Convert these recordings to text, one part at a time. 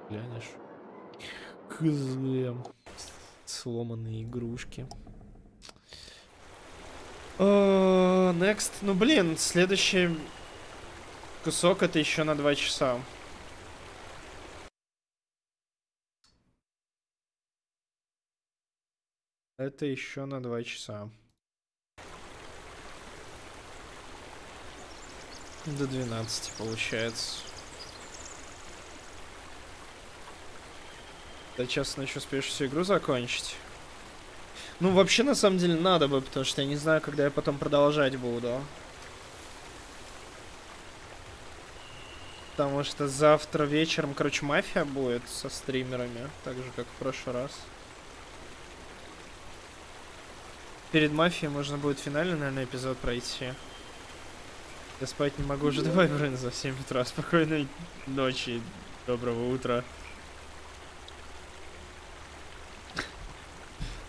Глянешь. Хз. Сломанные игрушки. Next. Ну блин, следующий кусок это еще на 2 часа. Это еще на 2 часа. До 12 получается. До часа ночи успеешь всю игру закончить? Ну, вообще, на самом деле, надо бы, потому что я не знаю, когда я потом продолжать буду. Потому что завтра вечером, короче, мафия будет со стримерами, так же, как в прошлый раз. Перед мафией можно будет финальный, наверное, эпизод пройти. Я спать не могу уже, давай, блин, за 7 утра. Спокойной ночи, доброго утра.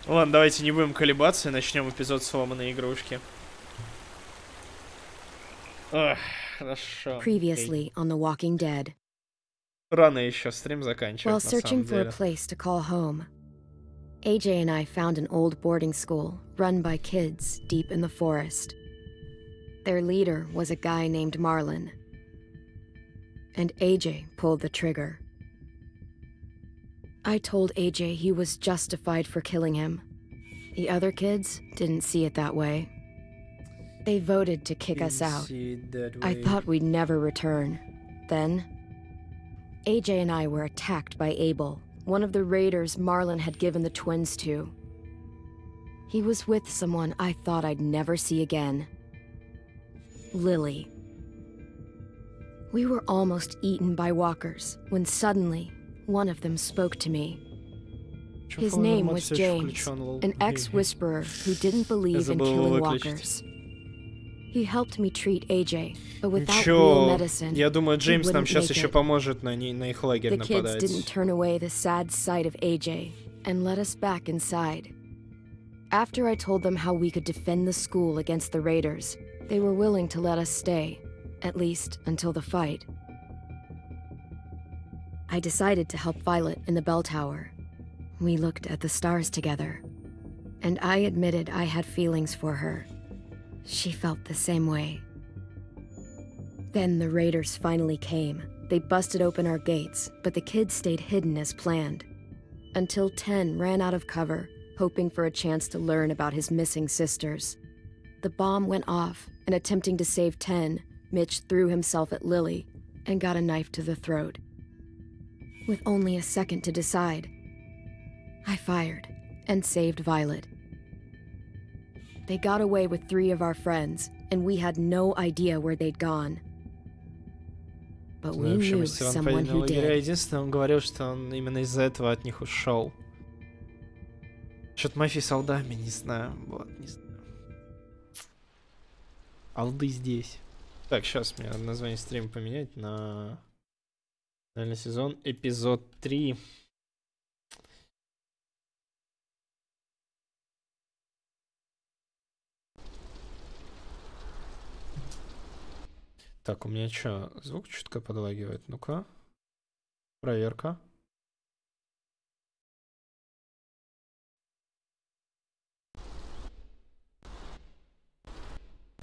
Ладно, давайте не будем колебаться и начнем эпизод сломанной игрушки. Ох, хорошо. Previously on The Walking Dead. Рано еще стрим заканчивать, While searching for a place to call home, AJ and I found an old boarding school run by kids deep in the forest. Their leader was a guy named Marlon, and AJ pulled the trigger. I told AJ he was justified for killing him. The other kids didn't see it that way. They voted to kick us out. I thought we'd never return. Then, AJ and I were attacked by Abel, one of the raiders Marlon had given the twins to. He was with someone I thought I'd never see again. Lily. We were almost eaten by walkers when suddenly one of them spoke to me. His name was James, an ex-whisperer who didn't believe in killing walkers. He helped me treat AJ, but without real medicine, я думаю, Джеймс нам сейчас еще it. поможет на их лагерь The kids нападать. didn't turn away the sad sight of AJ and let us back inside. After I told them how we could defend the school against the raiders, they were willing to let us stay, at least until the fight. I decided to help Violet in the bell tower. We looked at the stars together, and I admitted I had feelings for her. She felt the same way. Then the raiders finally came. They busted open our gates, but the kids stayed hidden as planned. Until Tian ran out of cover, hoping for a chance to learn about his missing sisters. The bomb went off, and attempting to save Tian, Mitch threw himself at Lily and got a knife to the throat. With only a second to decide, I fired and saved Violet. They got away with 3 of our friends, and we had no idea where they'd gone. But we knew someone who did. Единственное, он говорил, что он именно из-за этого от них ушел. Что-то мафия с алдами, не знаю. Вот, не знаю. Алды здесь. Так, сейчас мне надо название стрима поменять на финальный сезон. Эпизод 3. Так, у меня что, звук чутка подлагивает? Ну-ка. Проверка.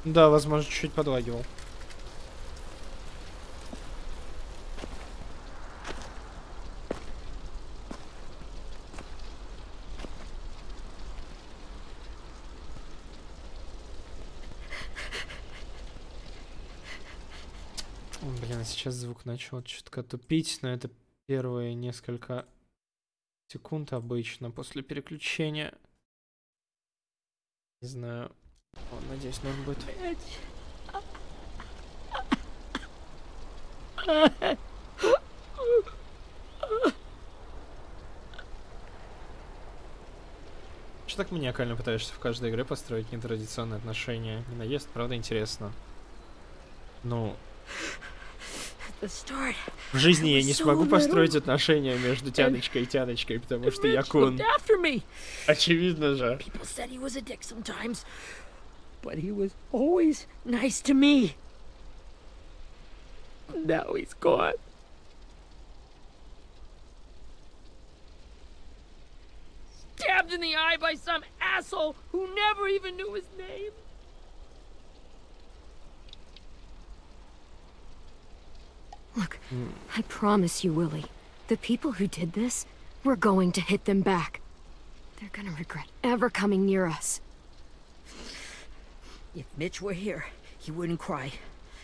Да, возможно, чуть-чуть подлагивал. Блин, сейчас звук начал чутка тупить, но это первые несколько секунд обычно после переключения. Не знаю. О, надеюсь, норм будет. Что так маниакально пытаешься в каждой игре построить нетрадиционные отношения? Не наезд, правда, интересно. Ну... В жизни я не смогу построить отношения между Тяночкой и Тяночкой, потому что я кун. Очевидно же. But he was always nice to me. Now he's gone. stabbed in the eye by some asshole who never even knew his name. Look, I promise you, Willie, the people who did this, we're going to hit them back. They're gonna regret ever coming near us. If Mitch were here, he wouldn't cry.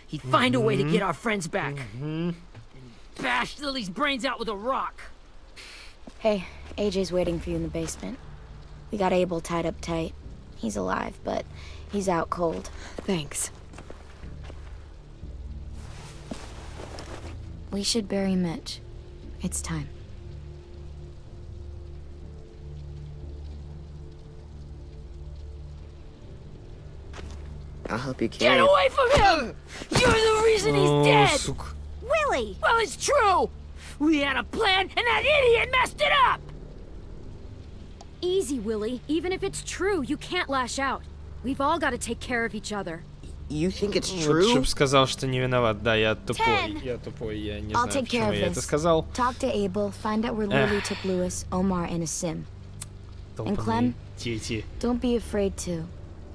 He'd find a way to get our friends back. And bash Lily's brains out with a rock. Hey, AJ's waiting for you in the basement. We got Abel tied up tight. He's alive, but he's out cold. Thanks. We should bury Mitch. It's time. I'll help you carry Get away from him! You're the reason he's dead! Сука. Willie! Well, it's true! We had a plan, and that idiot messed it up! Easy, Willie. Even if it's true, you can't lash out. We've all got to take care of each other. You think it's Вот, true? чтоб сказал, что не виноват. Да, я тупой. Ten. Я тупой, я не I'll знаю, take care почему of я это this. сказал. Talk to Abel, find out where Lily took Lewis, Omar, and Asim. Долбаные Clem? дети. Don't be afraid to,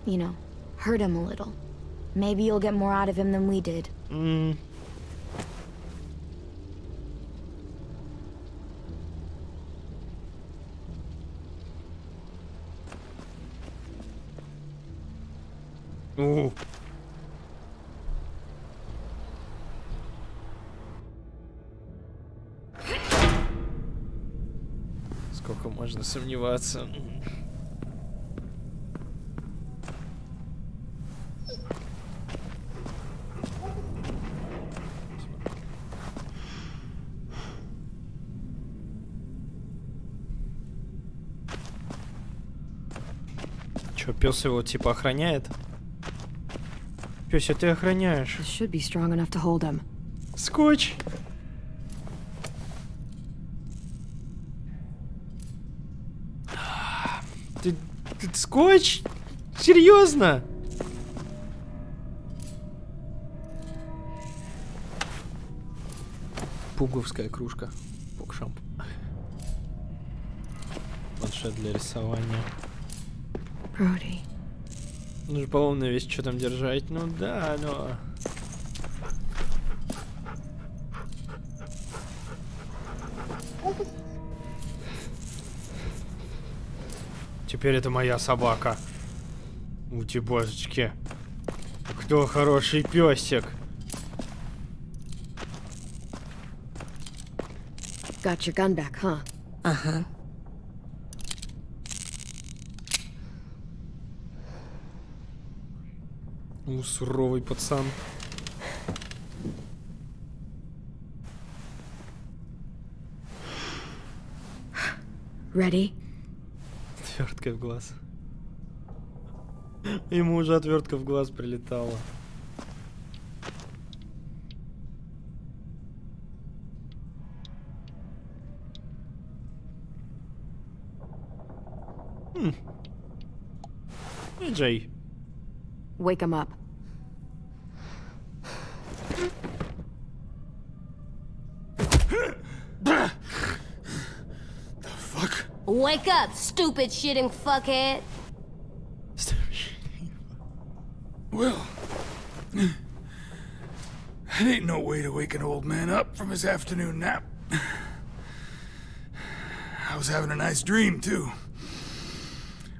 you know, hurt him a little. Maybe you'll get more out of him than we did. Сколько можно сомневаться? Чё, пес его типа охраняет? Пёся, ты охраняешь. This should be strong enough to hold him. Скотч! Ты скотч? Серьезно? Пуговская кружка. Пукшамп. Планшет для рисования. Brody. Ну же поломная вещь, что там держать? Ну да, но... Теперь это моя собака. Ути божечки. Кто хороший песик? Got your gun back, huh? Uh-huh. Суровый пацан. Ready? Отвертка в глаз. Ему уже отвертка в глаз прилетала. Джей. Wake him up. Wake up, stupid shitting fuckhead. Well, that ain't no way to wake an old man up from his afternoon nap. I was having a nice dream, too.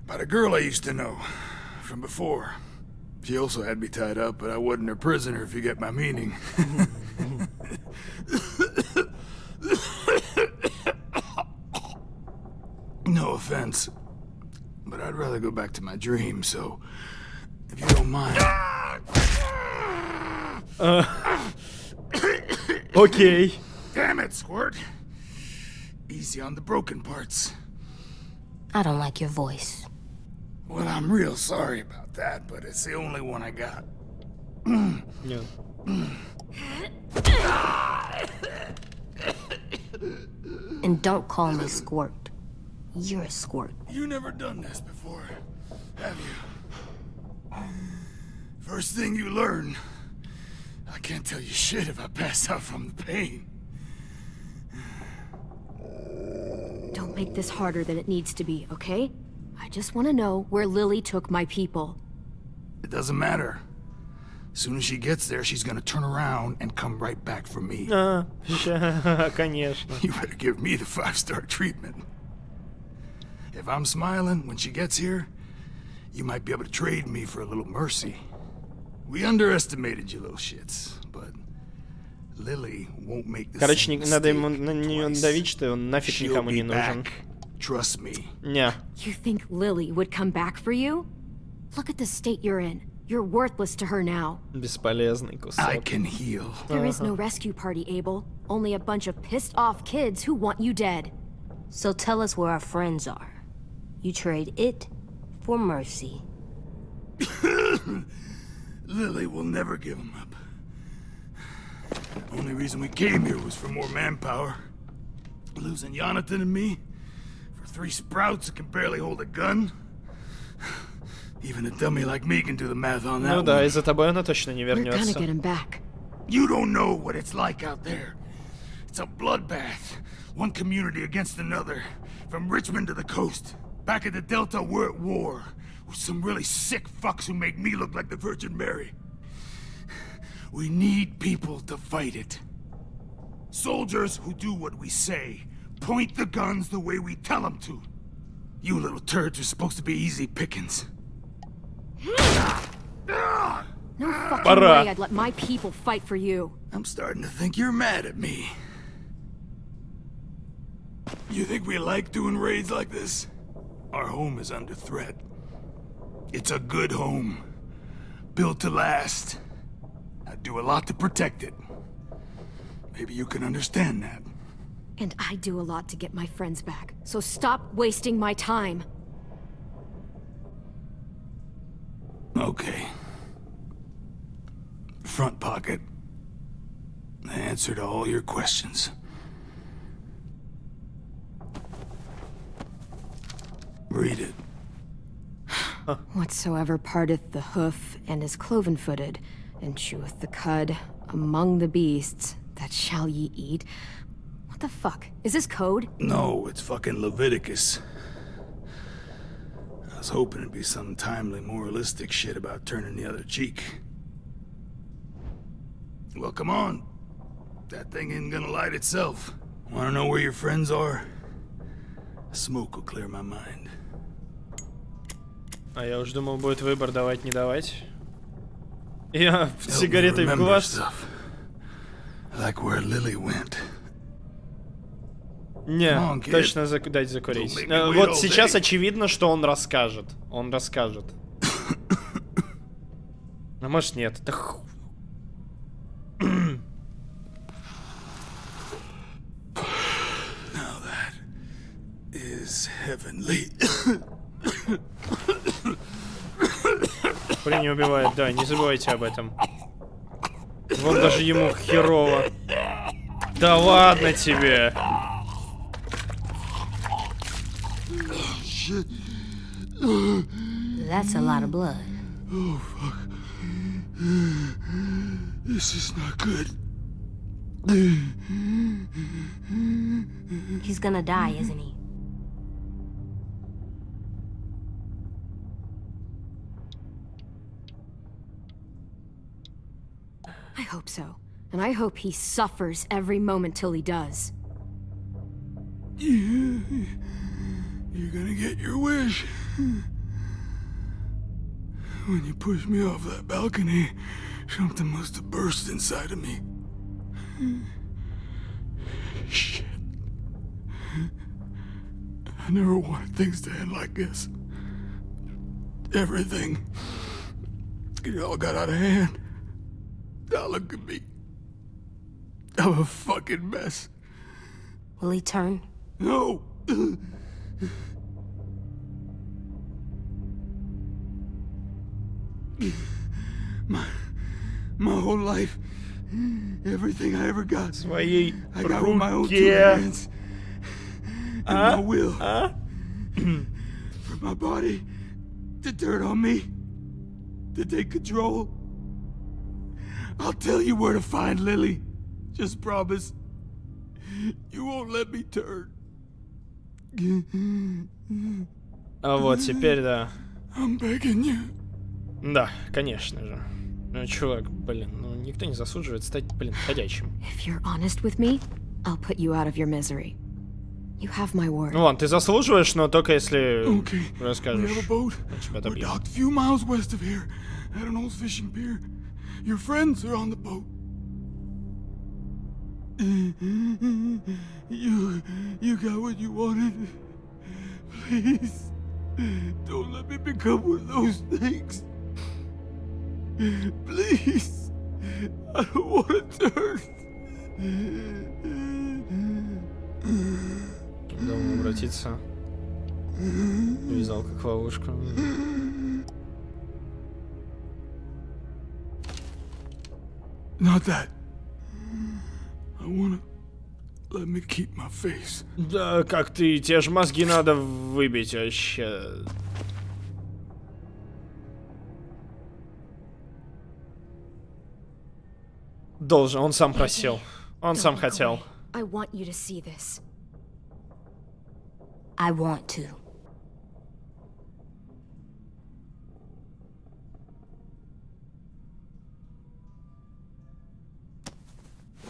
About a girl I used to know from before. She also had me tied up, but I wasn't her prisoner, if you get my meaning. No offense, but I'd rather go back to my dream, so if you don't mind. Окей. Damn it, Squirt. Easy on the broken parts. I don't like your voice. Well, I'm real sorry about that, but it's the only one I got. Нет. And don't call me Squirt. You're a squirt. You never done this before, have you? First thing you learn, I can't tell you shit if I pass out from the pain. Don't Don't make this harder than it needs to be, okay? I just want to know where Lily took my people. It doesn't matter. As soon as she gets there, she's gonna turn around and come right back for me. Конечно. You better give me the 5-star treatment. If I'm smiling when she gets here, you might be able to trade me for a little mercy. We underestimated you little shits, but Lily won't make the Короче, same надо ему на mistake нее twice. давить, что он нафиг She'll никому не be нужен. back. Trust me. Не. You think Lily would come back for you? Look at the state you're in. You're worthless to her now. Бесполезный I кусок. can heal. There is no rescue party, Abel. Only a bunch of pissed-off kids who want you dead. So tell us where our friends are. You trade it for mercy. Lily will never give him up. The only reason we came here was for more manpower. Losing Jonathan and me for 3 sprouts that can barely hold a gun. Even a dummy like me can do the math on that. Ну да, one. и за тобой она точно не We're gonna вернется. get him back. You don't know what it's like out there. It's a bloodbath. One community against another. From Richmond to the coast. Back at the Delta, we're at war. With some really sick fucks who make me look like the Virgin Mary. We need people to fight it. Soldiers who do what we say. Point the guns the way we tell them to. You little turds are supposed to be easy pickings. No fucking Пора. way I'd let my people fight for you. I'm starting to think you're mad at me. You think we like doing raids like this? Our home is under threat. It's a good home. Built to last. I do a lot to protect it. Maybe you can understand that. And I do a lot to get my friends back. So stop wasting my time. Okay. Front pocket. The answer to all your questions. Read it. Whatsoever parteth the hoof and is cloven-footed, and cheweth the cud among the beasts, that shall ye eat. What the fuck? Is this code? No, it's fucking Leviticus. I was hoping it'd be some timely, moralistic shit about turning the other cheek. Well, come on. That thing isn't gonna light itself. Wanna know where your friends are? Smoke will clear my mind. А я уж думал, будет выбор давать, не давать. Я Help me сигаретой в remember глаз. stuff. Like where Lily went. Не, Come on, kid. точно дать закурить. Don't make me wait Вот all сейчас day. очевидно, что он расскажет. Он расскажет. А может нет. Да Now that is heavenly. Хули не убивает, да, не забывайте об этом. Вон даже ему херово. Да ладно тебе. That's a lot of blood. Oh, fuck. This is not good. He's gonna die, isn't he? I hope so. And I hope he suffers every moment till he does. You're gonna get your wish. When you pushed me off that balcony, something must have burst inside of me. Shit. I never wanted things to end like this. Everything. It all got out of hand. Now look at me. I'm a fucking mess. Will he turn? No! My whole life, everything I ever got, Своей I got with my own 2 руке. hands. And my will. For my body to turn on me, to take control. I'll tell you where to find Lily. Just promise. You won't let me turn. А вот теперь, да. I'm begging you. Да, конечно же. Ну, чувак, блин, ну никто не заслуживает стать, блин, ходячим. If you're honest with me, I'll put you out of your misery. You have my word. Ну ладно, ты заслуживаешь, но только если Okay. We расскажешь. have a boat. Я тебя We're добью. docked a few miles west of here at an old fishing pier. Your friends are on the boat. You got what you wanted. Please, don't let me become one of those things. Please, I don't want to turn. Когда он обратится, увязал как ловушку. Not that. I wanna let me keep my face. Да, как ты, тебе же мозги надо выбить вообще. Должен, он сам просил. Он сам хотел. I want you to see this. I want to.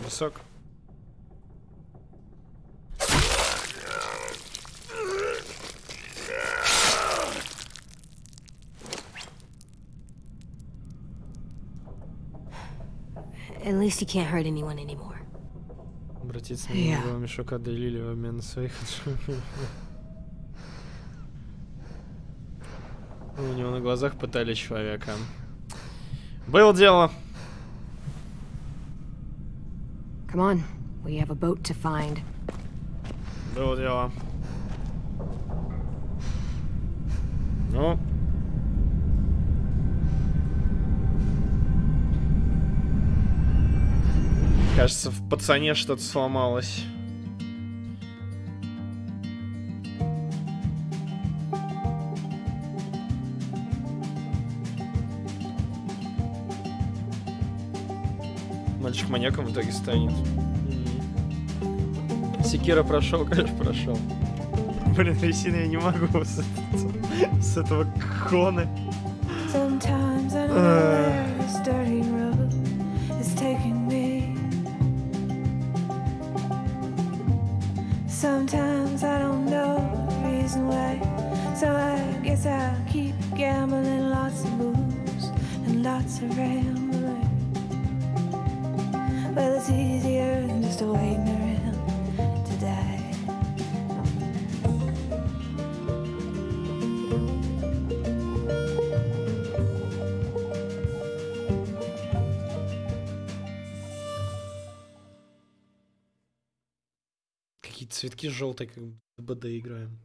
Высок. At least he can't hurt anyone anymore. Обратиться на него мешок отделили в обмен на своих. У него на глазах пытали человека. Было дело. Come on, we have a boat to find. Было дело. Ну. Кажется, в пацане что-то сломалось. Мальчик маньяком в итоге станет. Секира прошел, конечно, прошел. Блин, Ресина, я не могу с этого коны. Sometimes I don't know the reason why, so I guess I'll keep gambling, lots of moves and lots of rambling. Well, it's easier than just waiting around to die. Какие-то цветки желтые, как в БД играем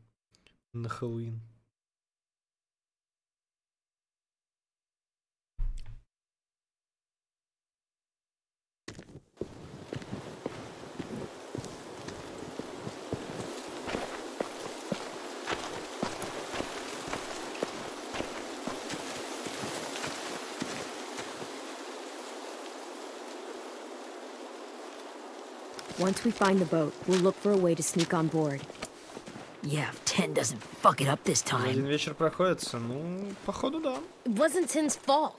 на Хэллоуин. Once we find the boat, we'll look for a way to sneak on board. Yeah, if Tian doesn't fuck it up this time. Один вечер проходится, ну, походу, да. It wasn't Tin's fault.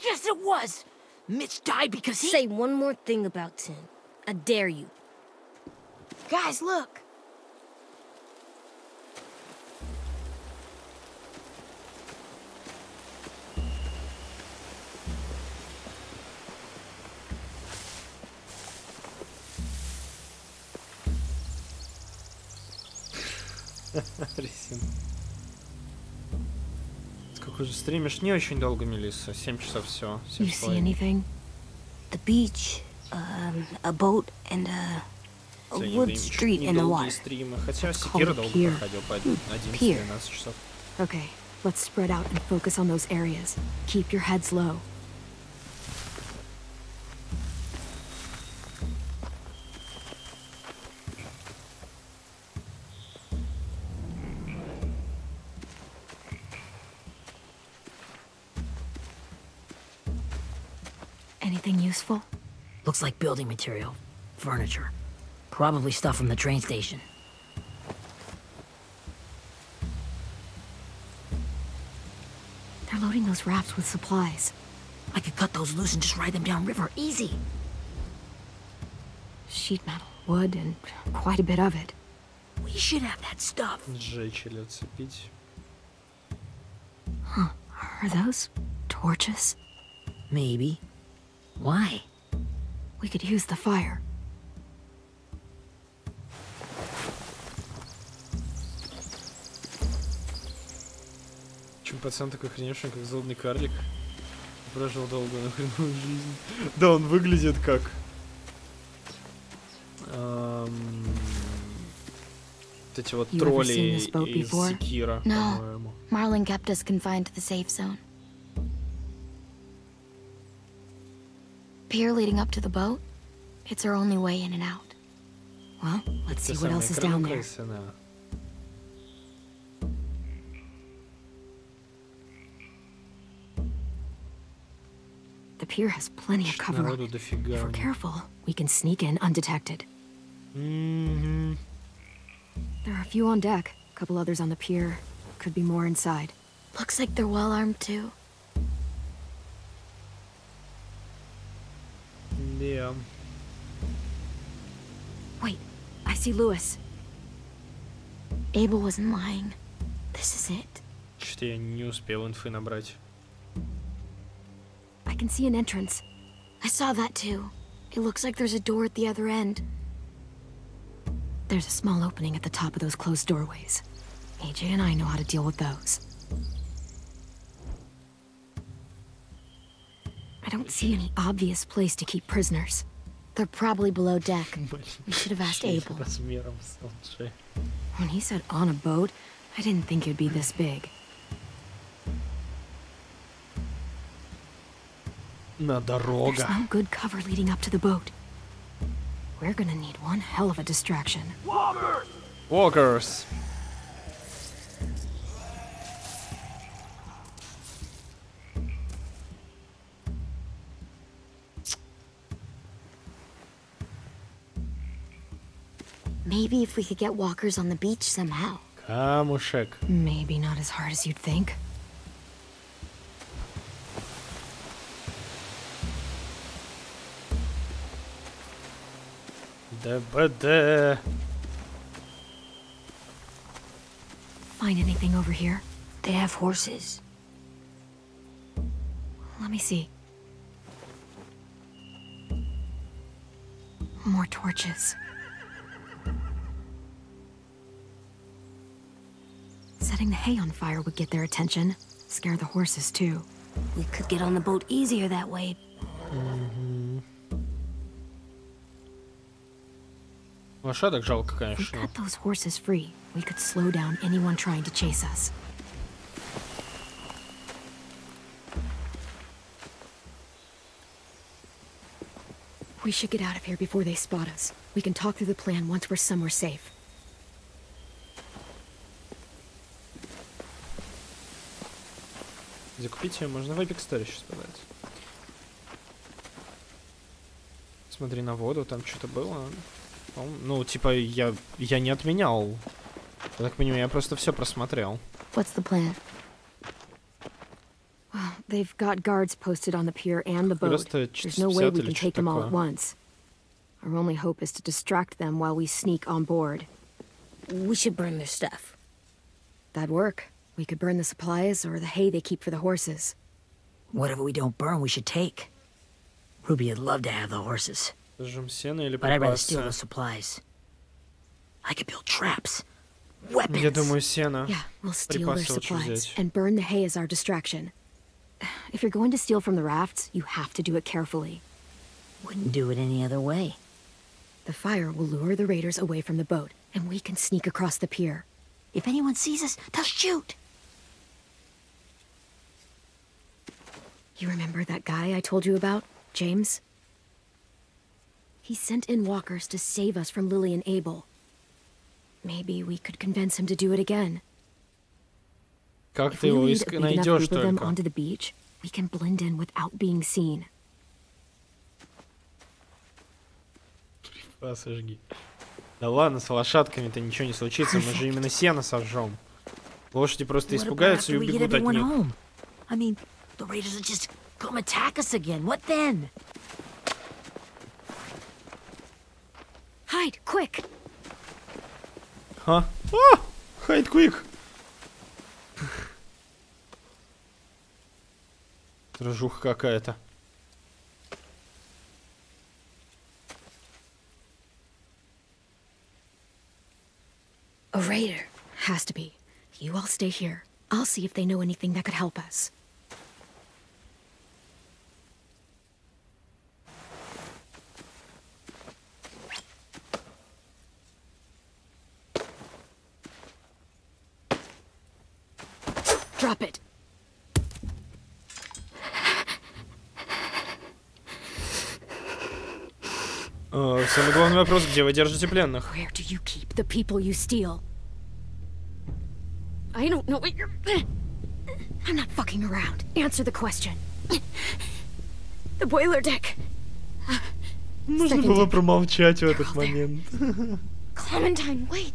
Yes, it was! Mitch died because he... Say one more thing about Tin. I dare you. Guys, look! Ресин. Сколько же стримишь? Не очень долго, Мелисса. 7 часов всего. You see anything? The beach, a boat, and a wood street in the water. Стримы. Хотя Секира долго проходил по 11-12 часов. Okay, let's spread out and focus on those areas. Keep your heads low. Anything useful? Looks like building material. Furniture. Probably stuff from the train station. They're loading those rafts with supplies. I could cut those loose and just ride them downriver, easy. Sheet metal, wood, and quite a bit of it. We should have that stuff. Сжечь или отцепить. Huh. Are those torches? Maybe. Why? We could use the fire. Чем пацан такой охреневший, как злобный карлик. Прожил долгую нахреновую жизнь. Да, он выглядит как... вот эти вот тролли из Секира, по-моему. Marlin kept us confined to the safe zone. Pier leading up to the boat? It's our only way in and out. Well, let's see what else is down there. The pier has plenty of cover. If we're careful, we can sneak in undetected. There are a few on deck, a couple others on the pier. Could be more inside. Looks like they're well armed too. Yeah. Wait, I see Lewis. Abel wasn't lying. This is it. Что-то я не успел инфы набрать. I can see an entrance. I saw that too. It looks like there's a door at the other end. There's a small opening at the top of those closed doorways. AJ and I know how to deal with those. I don't see any obvious place to keep prisoners. They're probably below deck. We should have asked Abel. When he said on a boat, I didn't think it'd be this big. На дорога. There's no good cover leading up to the boat. We're gonna need one hell of a distraction. Walkers! Walkers! Maybe if we could get walkers on the beach somehow. Камушек. Maybe not as hard as you'd think. ДБД. Find anything over here? They have horses. Let me see. More torches. Setting the hay on fire would get their attention. Scare the horses, too. We could get on the boat easier that way. Лошадок жалко, If we конечно. cut those horses free, we could slow down anyone trying to chase us. We should get out of here before they spot us. We can talk through the plan once we're somewhere safe. Закупить ее можно в Epic Store сейчас продать. Смотри на воду, там что-то было. Ну, типа, я не отменял. Я так понимаю, я просто все просмотрел. What's the plan? Well, they've got guards posted on the pier and the boat. Просто There's no way we или can take что-то them all at такое. once. Our only hope is to distract them while we sneak on board. We should burn their stuff. That'd work. We could burn the supplies or the hay they keep for the horses. Whatever we don't burn, we should take. Ruby would love to have the horses, Сожжем сено или but I'd rather steal припасы. the supplies. I could build traps, weapons. Я думаю, сено. Yeah, we'll steal their Припасы лучше supplies взять. and burn the hay as our distraction. If you're going to steal from the rafts, you have to do it carefully. Wouldn't do it any other way. The fire will lure the raiders away from the boat, and we can sneak across the pier. If anyone sees us, they'll shoot. You remember that guy I told you about, James? He sent in walkers to save us from Lily and Abel. Maybe we could convince him to do it again. Как If ты we его lead a big enough найдешь group of them только? onto the beach, we can blend in without being seen. Сожги. Да ладно, с лошадками-то ничего не случится, мы же именно сено сожжем. Лошади просто What about испугаются и after we get убегут от everyone них. home? I mean, the raiders will just come attack us again. What then? Hide, quick! Ха? О! Hide quick! Тражуха какая-то. A raider. Has to be. You all stay here. I'll see if they know anything that could help us. Drop it. Самый главный вопрос, где вы держите пленных? Where do you keep the people you steal? I don't know what you're... I'm not fucking around. Answer the question. The boiler deck. Нужно было промолчать в этот момент. Clementine, wait.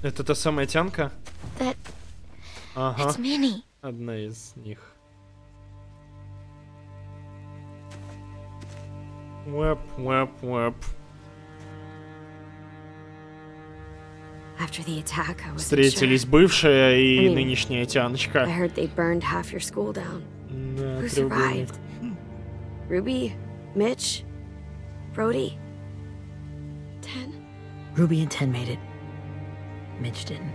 Это та самая Тянка? Ага. It's Minnie. Одна из них. Wap, wap, wap. After the attack, I was Встретились бывшая и нынешняя Тяночка. I heard they burned half your school down. Да, Who survived? Ruby, Mitch, Brody, 10. Ruby and 10 made it. Mitch didn't.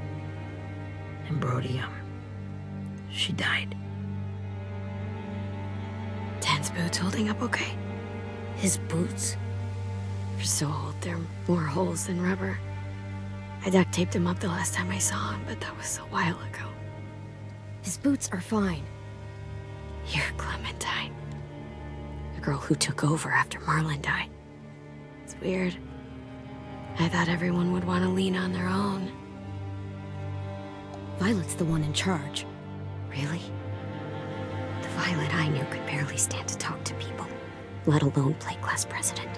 And Brody, she died. 10's boots holding up okay? His boots? They're so old, they're more holes than rubber. I duct taped him up the last time I saw him, but that was a while ago. His boots are fine. You're Clementine. The girl who took over after Marlon died. It's weird. I thought everyone would want to lean on their own. Violet's the one in charge. Really? The Violet I knew could barely stand to talk to people, let alone play class president.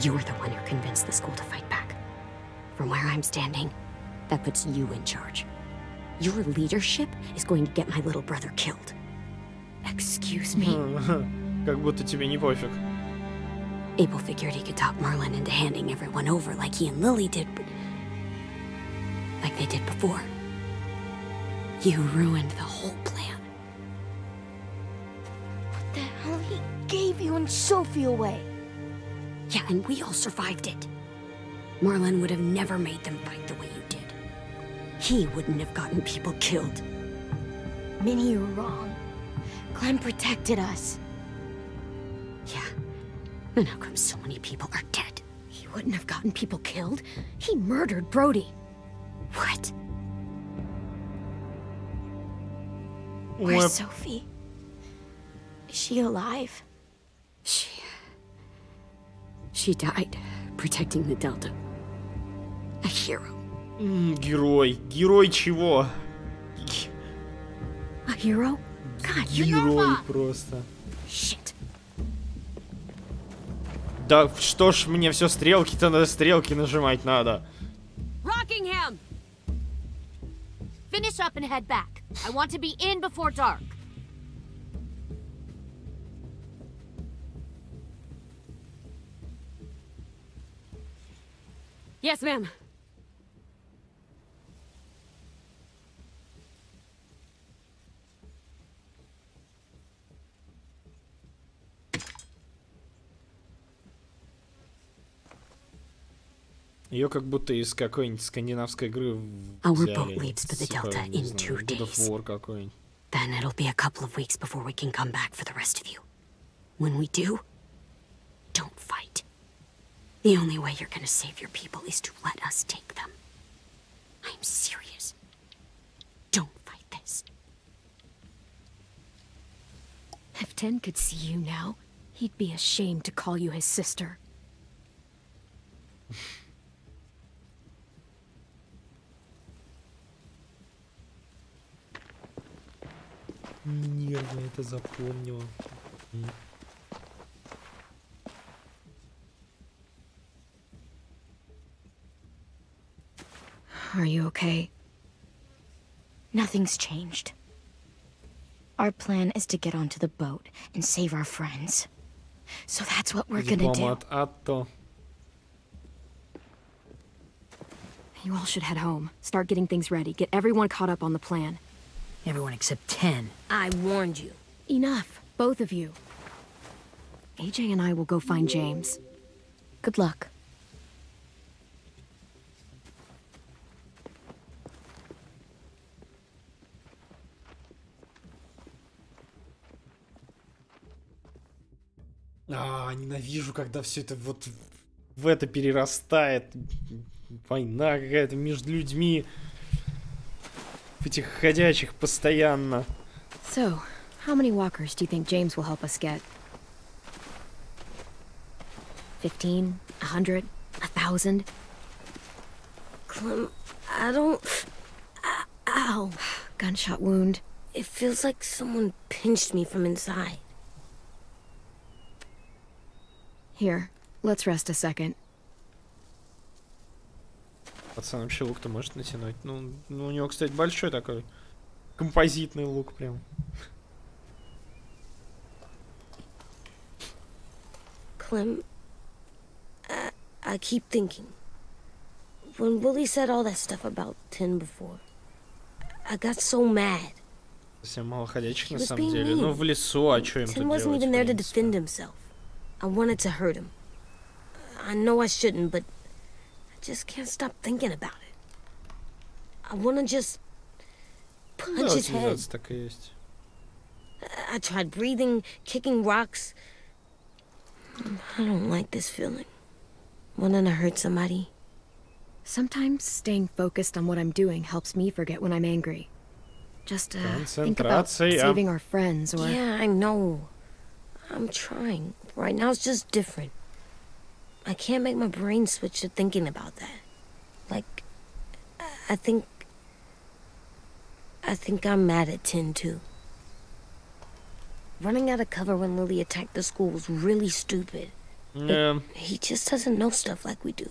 You're the one who convinced the school to fight back. From where I'm standing, that puts you in charge. Your leadership is going to get my little brother killed. Excuse me? Как будто тебе не пофиг. Abel figured he could talk Marlon into handing everyone over like he and Lily did, but... like they did before. You ruined the whole plan. What the hell? He gave you and Sophie away. Yeah, and we all survived it. Marlon would have never made them fight the way you did. He wouldn't have gotten people killed. Minnie, you're wrong. Clem protected us. Yeah. And how come so many people are dead? He wouldn't have gotten people killed. He murdered Brody. What? Where's Sophie? Is she alive? She died protecting the Delta. A hero. Герой. Герой чего? A hero? God, Герой просто. Shit. Да что ж мне все стрелки-то на стрелки нажимать надо? Rockingham! Finish up and head back. I want to be in before dark. Yes, ma'am. Ее как будто из какой-нибудь скандинавской игры Our взяли. boat leaves for the Delta in 2 days. какой-нибудь. Then it'll be a couple of weeks before we can come back for the rest of you. When we do, don't fight. The only way you're gonna save your people is to let us take them. I'm serious. Don't fight this. If 10 could see you now, he'd be ashamed to call you his sister. Нервно это запомнила. Are you okay? Nothing's changed. Our plan is to get onto the boat and save our friends. So that's what we're gonna do. Atto. You all should head home. Start getting things ready. Get everyone caught up on the plan. Everyone except Tian. I warned you. Enough, both of you. AJ and I will go find James. Good luck. Ненавижу, когда все это вот в это перерастает. Война какая-то между людьми. В этих ходячих постоянно. So, how many walkers do you think James will help us get? 15? 100? 1,000? Clem, I don't... Ow. Gunshot wound. It feels like someone pinched me from inside. Here, let's rest a second. Пацан вообще лук-то может натянуть. Ну, у него, кстати, большой такой композитный лук прям. Clem, I keep thinking. When Willie said all that stuff about Tian before, I got so mad. Совсем мало ходячих на самом деле. Ну, в лесу, а что им тут Tian wasn't even there to defend himself. I wanted to hurt him. I know I shouldn't, but I just can't stop thinking about it. I want to just punch his head. Так и есть. I tried breathing, kicking rocks. I don't like this feeling. Wanting to hurt somebody. Sometimes staying focused on what I'm doing helps me forget when I'm angry. Just think about saving our friends or... Yeah, I know. I'm trying. Right now it's just different. I can't make my brain switch to thinking about that. Like, I think I'm mad at Tian too. Running out of cover when Lily attacked the school was really stupid. Yeah. He just doesn't know stuff like we do.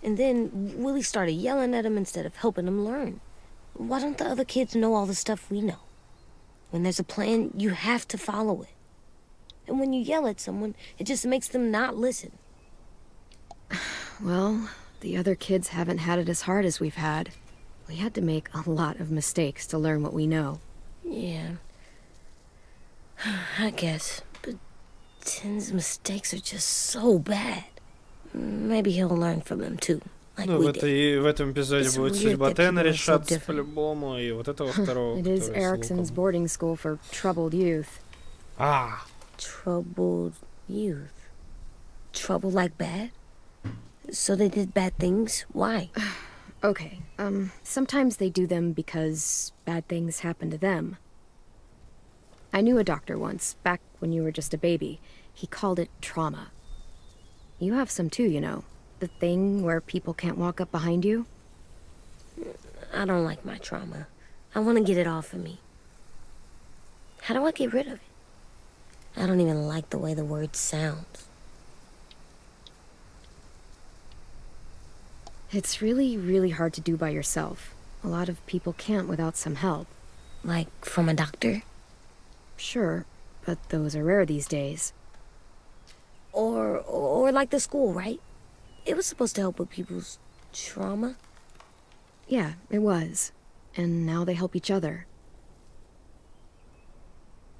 And then Willie started yelling at him instead of helping him learn. Why don't the other kids know all the stuff we know? When there's a plan, you have to follow it. And when you yell at someone, it just makes them not listen. Well, the other kids haven't had it as hard as we've had. We had to make a lot of mistakes to learn what we know. Yeah. I guess. But Tian's mistakes are just so bad. Maybe he'll learn from them too. Like Ну, we в этом эпизоде будет судьба Тена решаться по-любому, и вот этого второго. It is Erickson's boarding school for troubled youth. Troubled youth. Trouble like bad? So they did bad things? Why? Okay, sometimes they do them because bad things happen to them. I knew a doctor once, back when you were just a baby. He called it trauma. You have some too, you know. The thing where people can't walk up behind you? I don't like my trauma. I want to get it off of me. How do I get rid of it? I don't even like the way the word sounds. It's really, really hard to do by yourself. A lot of people can't without some help. Like from a doctor? Sure, but those are rare these days. Or like the school, right? It was supposed to help with people's trauma. Yeah, it was. And now they help each other.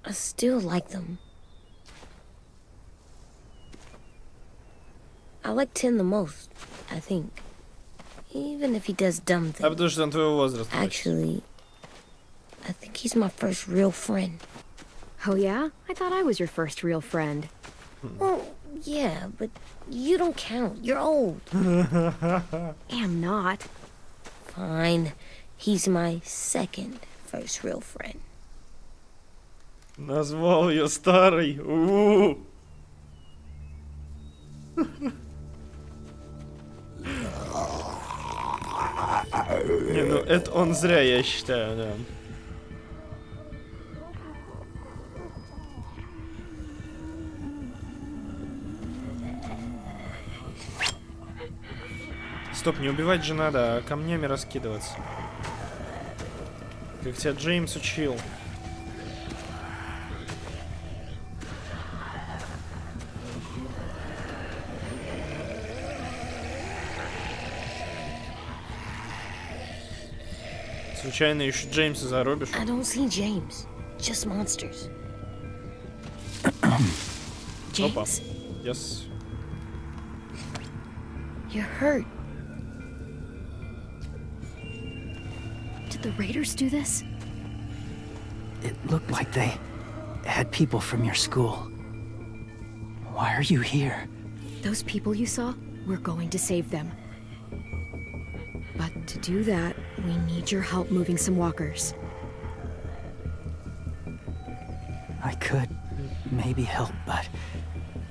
I still like them. I like Tian the most, I think. Even if he does dumb things. Потому что он твоего возраста. Actually, I think he's my first real friend. Oh yeah? I thought I was your first real friend. Well, yeah, but you don't count. You're old. Am not. Fine. He's my second first real friend. Назвал ее старой. Не, ну это он зря, я считаю, да. Стоп, не убивать же надо, а камнями раскидываться. Как тебя Джеймс учил. Случайно еще Джеймса заробишь? I don't see James. Just monsters. Опа. James, Yes. You're hurt. Did the raiders do this? It looked like they had people from your school. Why are you here? Those people you saw, we're going to save them. But to do that, we need your help moving some walkers. I could maybe help, but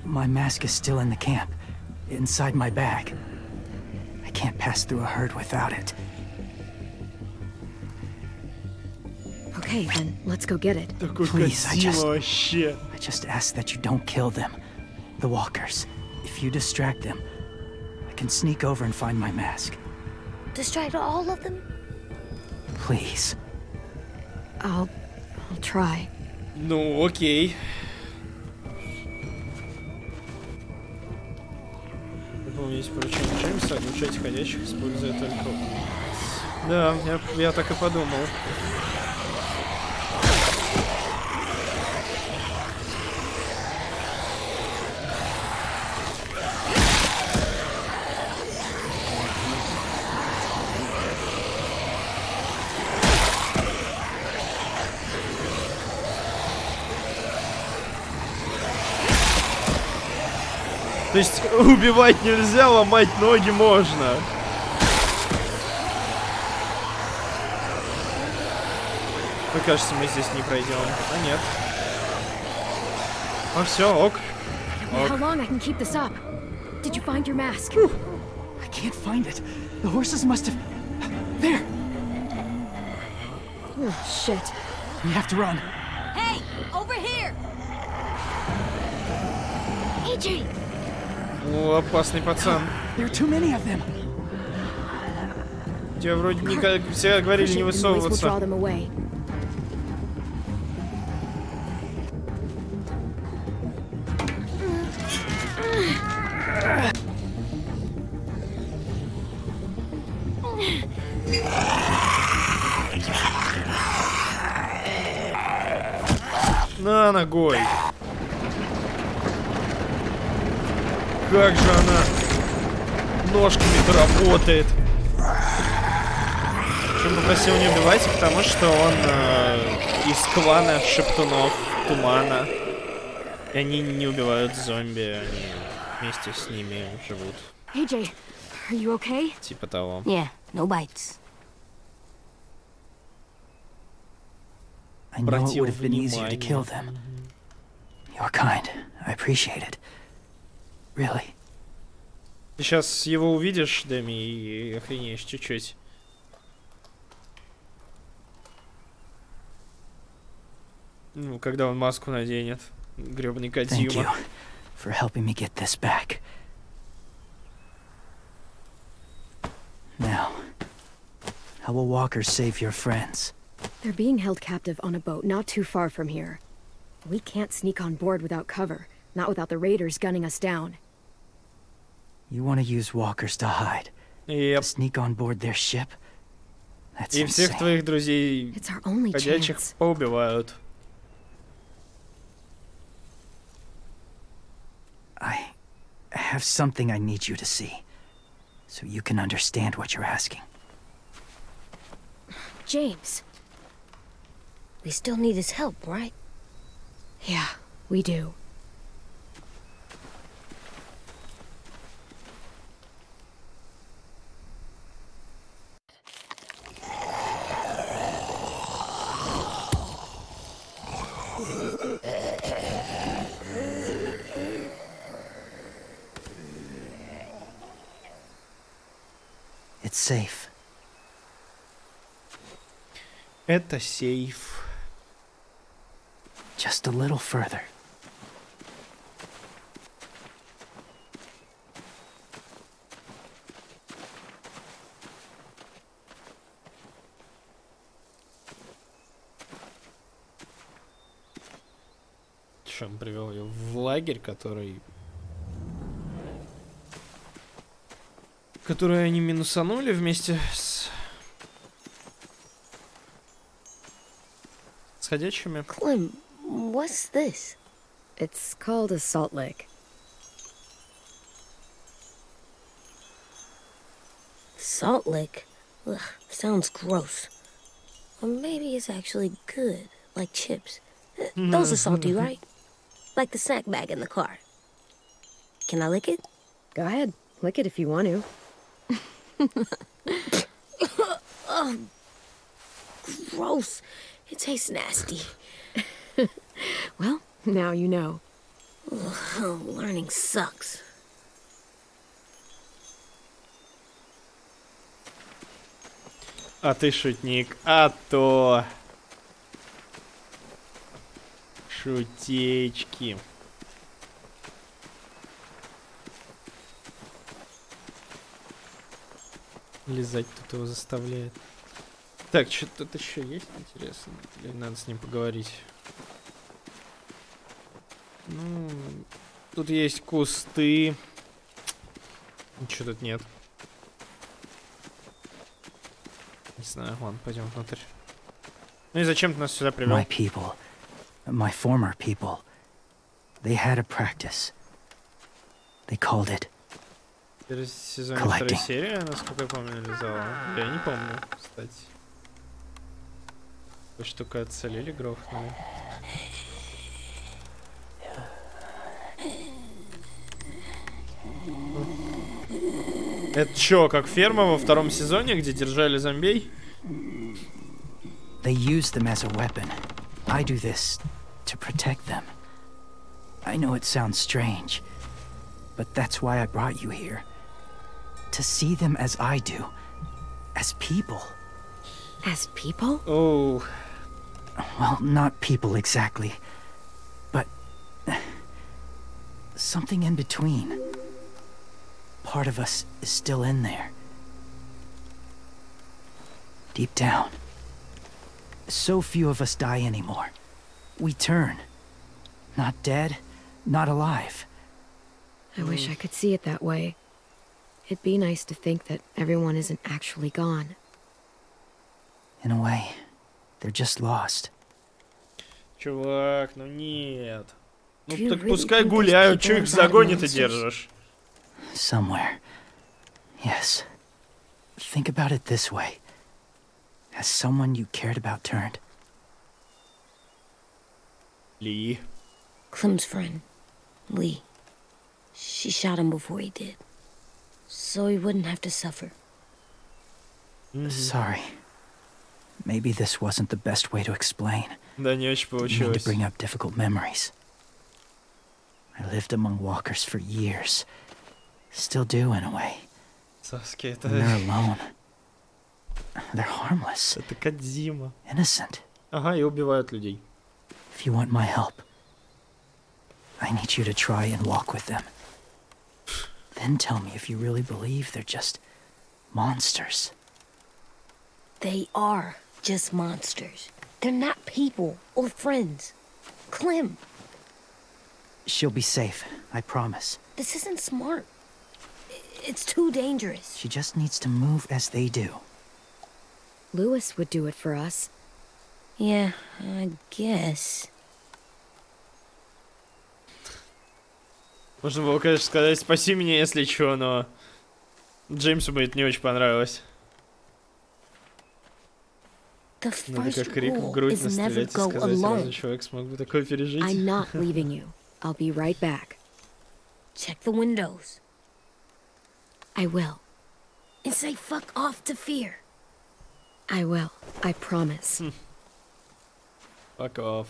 my mask is still in the camp, inside my bag. I can't pass through a herd without it. Okay, then let's go get it. Please, I вообще. just ask that you don't kill them. The walkers. If you distract them, I can sneak over and find my mask. distract all of them? Please. I'll try. Ну, окей. Выполнить поручение Джеймса, оглушать ходячих, используя только... Да, я так и подумал. То есть убивать нельзя, ломать ноги можно. Мне кажется, мы здесь не пройдем. А нет. А все, ок. How long I can keep this up? Did you find your mask? I can't find it. The horses must have... There! Oh, shit. We have to run. Hey, over here! AJ! О, опасный пацан. There are too many of them. Тебе вроде никак все говорили не высовываться. На ногой. Как же она ножками-то работает. Причем попросил не убивать, потому что он из клана шептунов Тумана. И они не убивают зомби, они вместе с ними живут. AJ, are you okay? Типа того. Yeah, no bites. I know it would have been easier to kill them. You're kind. I appreciate it. Really. Ты сейчас его увидишь, Дэми, и охренеешь чуть-чуть. Ну, когда он маску наденет. Грёбаный Thank Кодзима. you for helping me get this back. Now, how will walkers save your friends? They're being held captive on a boat not too far from here. We can't sneak on board without cover, not without the raiders gunning us down. You want to use walkers to hide? Yep. Sneak on board their ship? That's И всех insane. твоих друзей It's our only ходячих chance. поубивают. I have something I need you to see, so you can understand what you're asking. James. We still need his help, right? Yeah, we do. It's safe. Это сейф. Just a little further. чем привел ее в лагерь, который они минусанули вместе с ходячими. Clem, what's this? It's called a salt lick. Salt lick? Ugh, sounds gross. Or maybe it's actually good, like chips. Those are salty, right? Like the snack bag in the car. Can I lick it? Go ahead. Lick it if you want to. Oh, gross. It tastes nasty. Well, now you know. Ugh, learning sucks. А ты шутник, а то шутечки. Лизать тут его заставляет. Так, что тут еще есть интересно? Или надо с ним поговорить? Ну, тут есть кусты. Ничего тут нет. Не знаю, ладно, пойдем внутрь. Ну и зачем ты нас сюда привел? My people, my former people, they had a practice. They called it Теперь сезон второй серии, насколько я помню, лизала. Я не помню, кстати. Какой штука отсолили, грохнули. Это чё, как ферма во втором сезоне, где держали зомбей? They use them as a weapon. I do this to protect them. I know it sounds strange, but that's why I brought you here. To see them as I do. As people. As people? Oh. Well, not people exactly, but something in between. Part of us is still in there. Deep down. So few of us die anymore. We turn. Not dead, not alive. I wish I could see it that way. It'd be nice to think that everyone isn't actually gone. In a way, they're just lost. Чувак, ну нет. Ну Do you так really пускай think those гуляют, people чё are их в bad загоне ты monsters? держишь? Somewhere. Yes. Think about it this way. Has someone you cared about turned? Ли. Clem's friend, Lee. She shot him before he did. So he wouldn't have to suffer. Sorry. Maybe this wasn't the best way to explain. Да не очень Didn't mean to получилось. bring up difficult memories. I lived among walkers for years. Still do, in a way. Саски, When they're это... alone, they're harmless, Это Кодзима. innocent. Ага, и убивают людей. If you want my help, I need you to try and walk with them. Then tell me if you really believe they're just monsters. They are just monsters. They're not people or friends. Clem, She'll be safe, I promise. this isn't smart. It's too dangerous. She just needs to move as they do. Lewis would do it for us. Yeah, I guess. Можно было, конечно, сказать спаси меня, если чё, но Джеймсу бы это не очень понравилось. The Надо first как крик в rule грудь is never настрелять и go сказать, разве alone. человек смог бы такое пережить? I'm not leaving you. I'll be right back. Check the windows. I will. And say fuck off to fear. I will. I promise. Fuck off.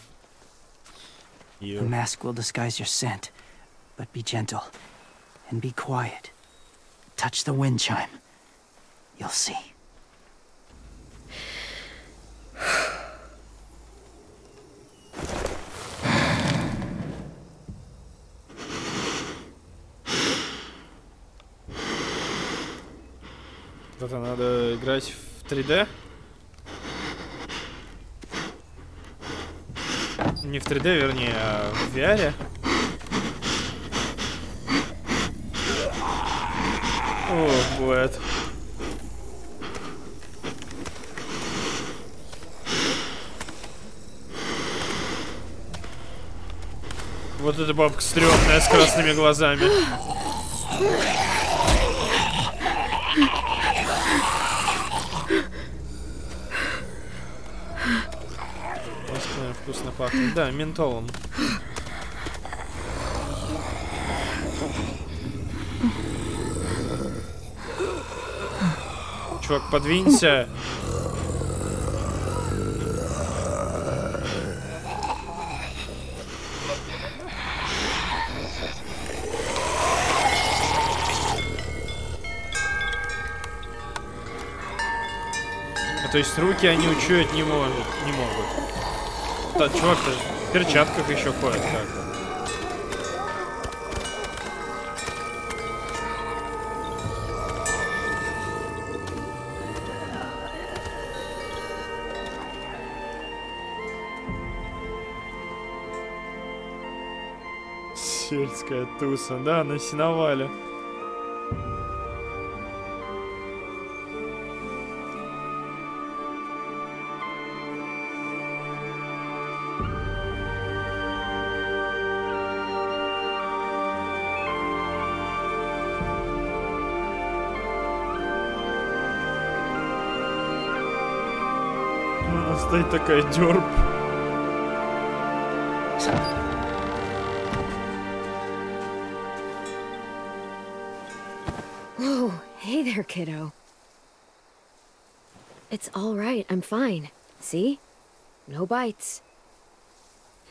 The You. mask will disguise your scent, but be gentle and be quiet. Touch the wind chime. You'll see. Это надо играть в 3D? Не в 3D, вернее, а в VR. О, бывает. Вот эта бабка стрёмная с красными глазами. Вкусно пахнет. Да, ментолом. Чувак, подвинься. А то есть руки они учуять не могут. Да, чувак-то в перчатках еще ходит как-то. Сельская туса, да, на сеновале. Стоит такая дёрб. Whoa, hey there, kiddo. It's all right, I'm fine. See? No bites.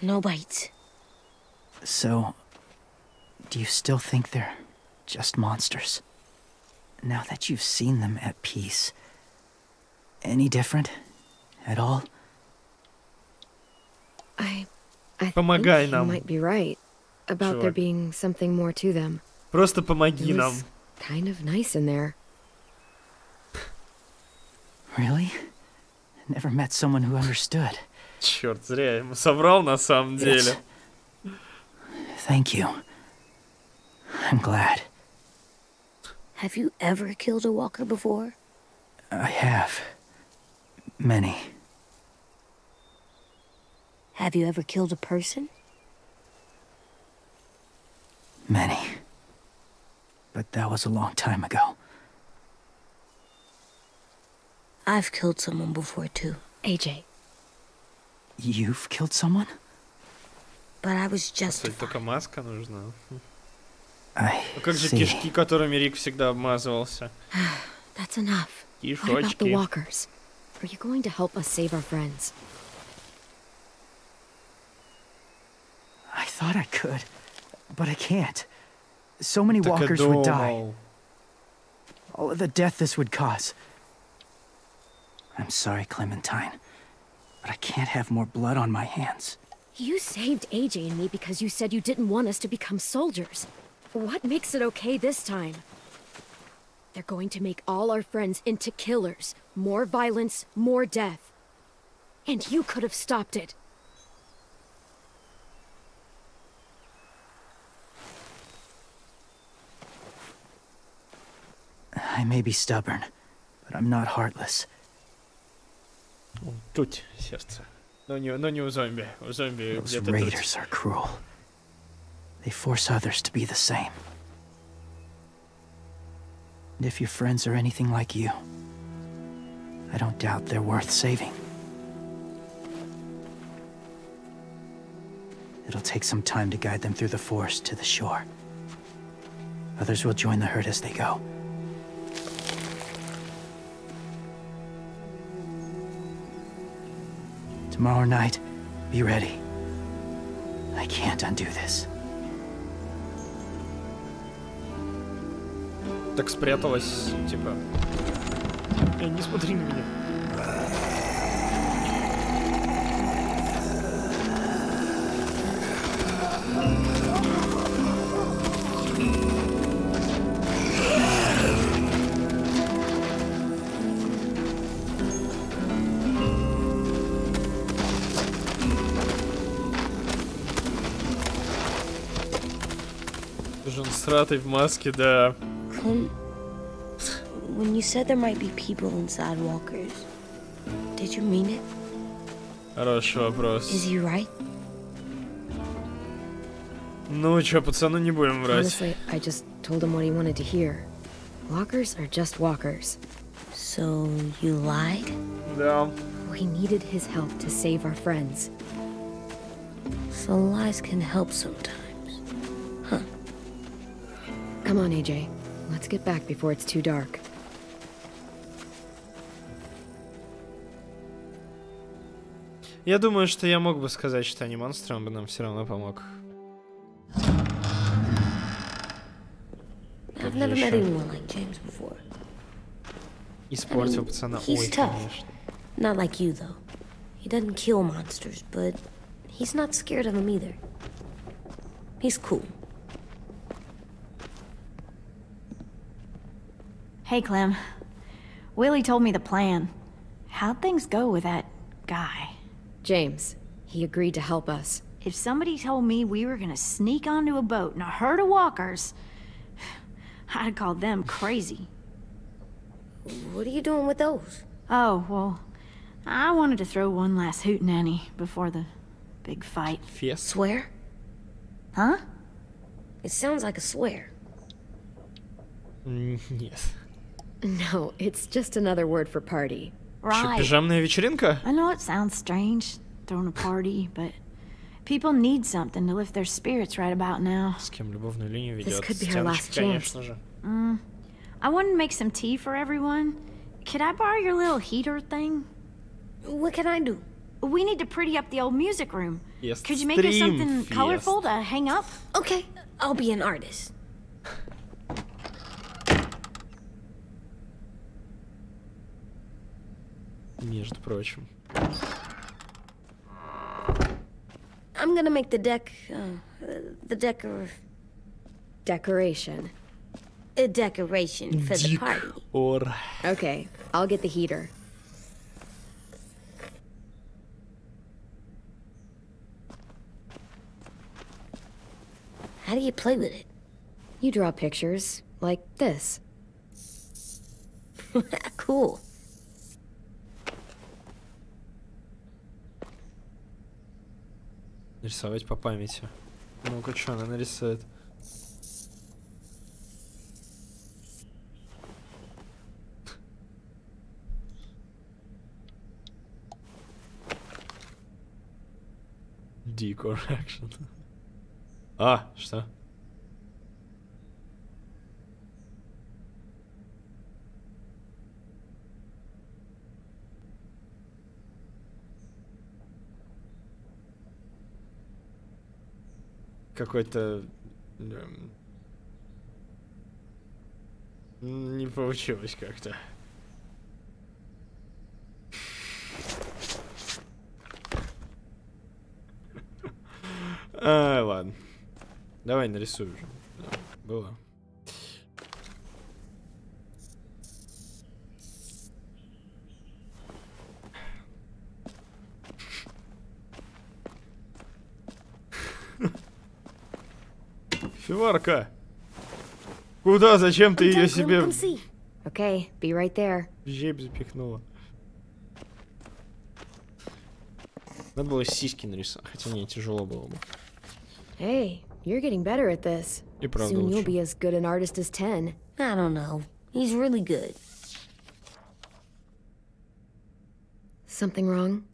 No bites. So, do you still think they're just monsters? Now that you've seen them at peace, any different? At all? I Помогай think you нам. might be right about there Чувак. being something more to them. Просто помоги It нам. was kind of nice in there. Really? Never met someone who understood. Черт, зря я ему соврал на самом деле. Thank you. I'm glad. Have you ever killed a walker before? I have. Many. Have you ever killed a person? Many. But that was a long time ago. I've killed someone before too. AJ. You've killed someone? But I was По just сути, только маска нужна. I А как же see. кишки, которыми Рик всегда обмазывался? That's enough. What about the Кишочки. walkers? Are you going to help us save our friends? I thought I could, but I can't. So many Так и walkers would die. думал. All of the death this would cause. I'm sorry, Clementine, but I can't have more blood on my hands. You saved AJ and me because you said you didn't want us to become soldiers. What makes it okay this time? They're going to make all our friends into killers. More violence, more death. And you could have stopped it. I may be stubborn, but I'm not heartless. Тут сердце. Но не у зомби. У зомби Those где-то raiders тут. are cruel. They force others to be the same. And if your friends are anything like you, I don't doubt they're worth saving. It'll take some time to guide them through the forest to the shore. Others will join the herd as they go. Tomorrow night, be ready. I can't undo this. Так спряталась, типа. Не смотри на меня. усратый в маске, да. Clem, when you said there might be people inside walkers, did you mean it? Хороший вопрос. Is he right? Ну чё, пацану не будем врать. Honestly, I just told him what he wanted to hear. Walkers are just walkers. So you lied? Да. We needed his help to save our friends. So lies can help sometimes. Huh. Come on, AJ. Let's get back before it's too dark. Я думаю, что я мог бы сказать, что они монстры, он бы нам все равно помог. I've never met anyone like James before. Испортил пацана. He's Ой, tough. конечно. Not like you, though. He doesn't kill monsters, but he's not scared of them either. He's cool. Hey, Clem. Willie told me the plan. How'd things go with that guy? James, he agreed to help us. If somebody told me we were gonna sneak onto a boat in a herd of walkers, I'd call them crazy. What are you doing with those? Oh, well, I wanted to throw one last hootenanny before the big fight. Фест? Swear? Huh? It sounds like a swear. Нет. No, it's just another word for party. Что, Right. пижамная вечеринка? I know it sounds strange, throwing a party, but people need something to lift their spirits right about now. С кем любовную линию ведет? This could be С her Тяночкой, last chance. конечно же. I wanted to make some tea for everyone. Could I borrow your little heater thing? What can I do? We need to pretty up the old music room. Yes, Could you make us stream something fest. colorful to hang up? Okay, I'll be an artist. Между прочим. I'm gonna make the Decoration. a decoration for the party. Ор. Okay, I'll get the heater. How do you play with it? You draw pictures, like this. Cool. Нарисовать по памяти. Ну-ка, что она нарисует? Decor action. А, что? Какой-то... Не получилось как-то. Ладно. Давай нарисуй уже. Да, было. Фиварка! Куда? Зачем ты ее себе Okay, be right there. в жеб запихнула? Надо было сиськи нарисовать, хотя не, тяжело было бы. Hey, you're getting better at this. И правда Soon you'll лучше. be as good an artist as 10. I don't know. He's really good. Something wrong?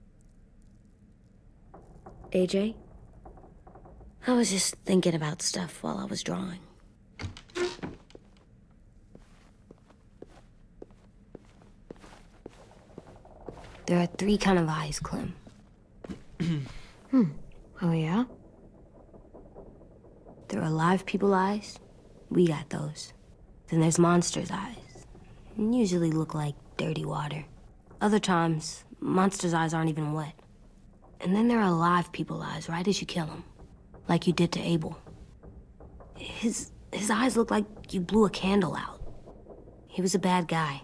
AJ? I was just thinking about stuff while I was drawing. There are 3 kind of eyes, Clem. Oh, yeah? There are live people eyes. We got those. Then there's monsters' eyes. Usually look like dirty water. Other times, monsters' eyes aren't even wet. And then there are live people eyes right as you kill them. Like you did to Abel. His eyes look like you blew a candle out. He was a bad guy.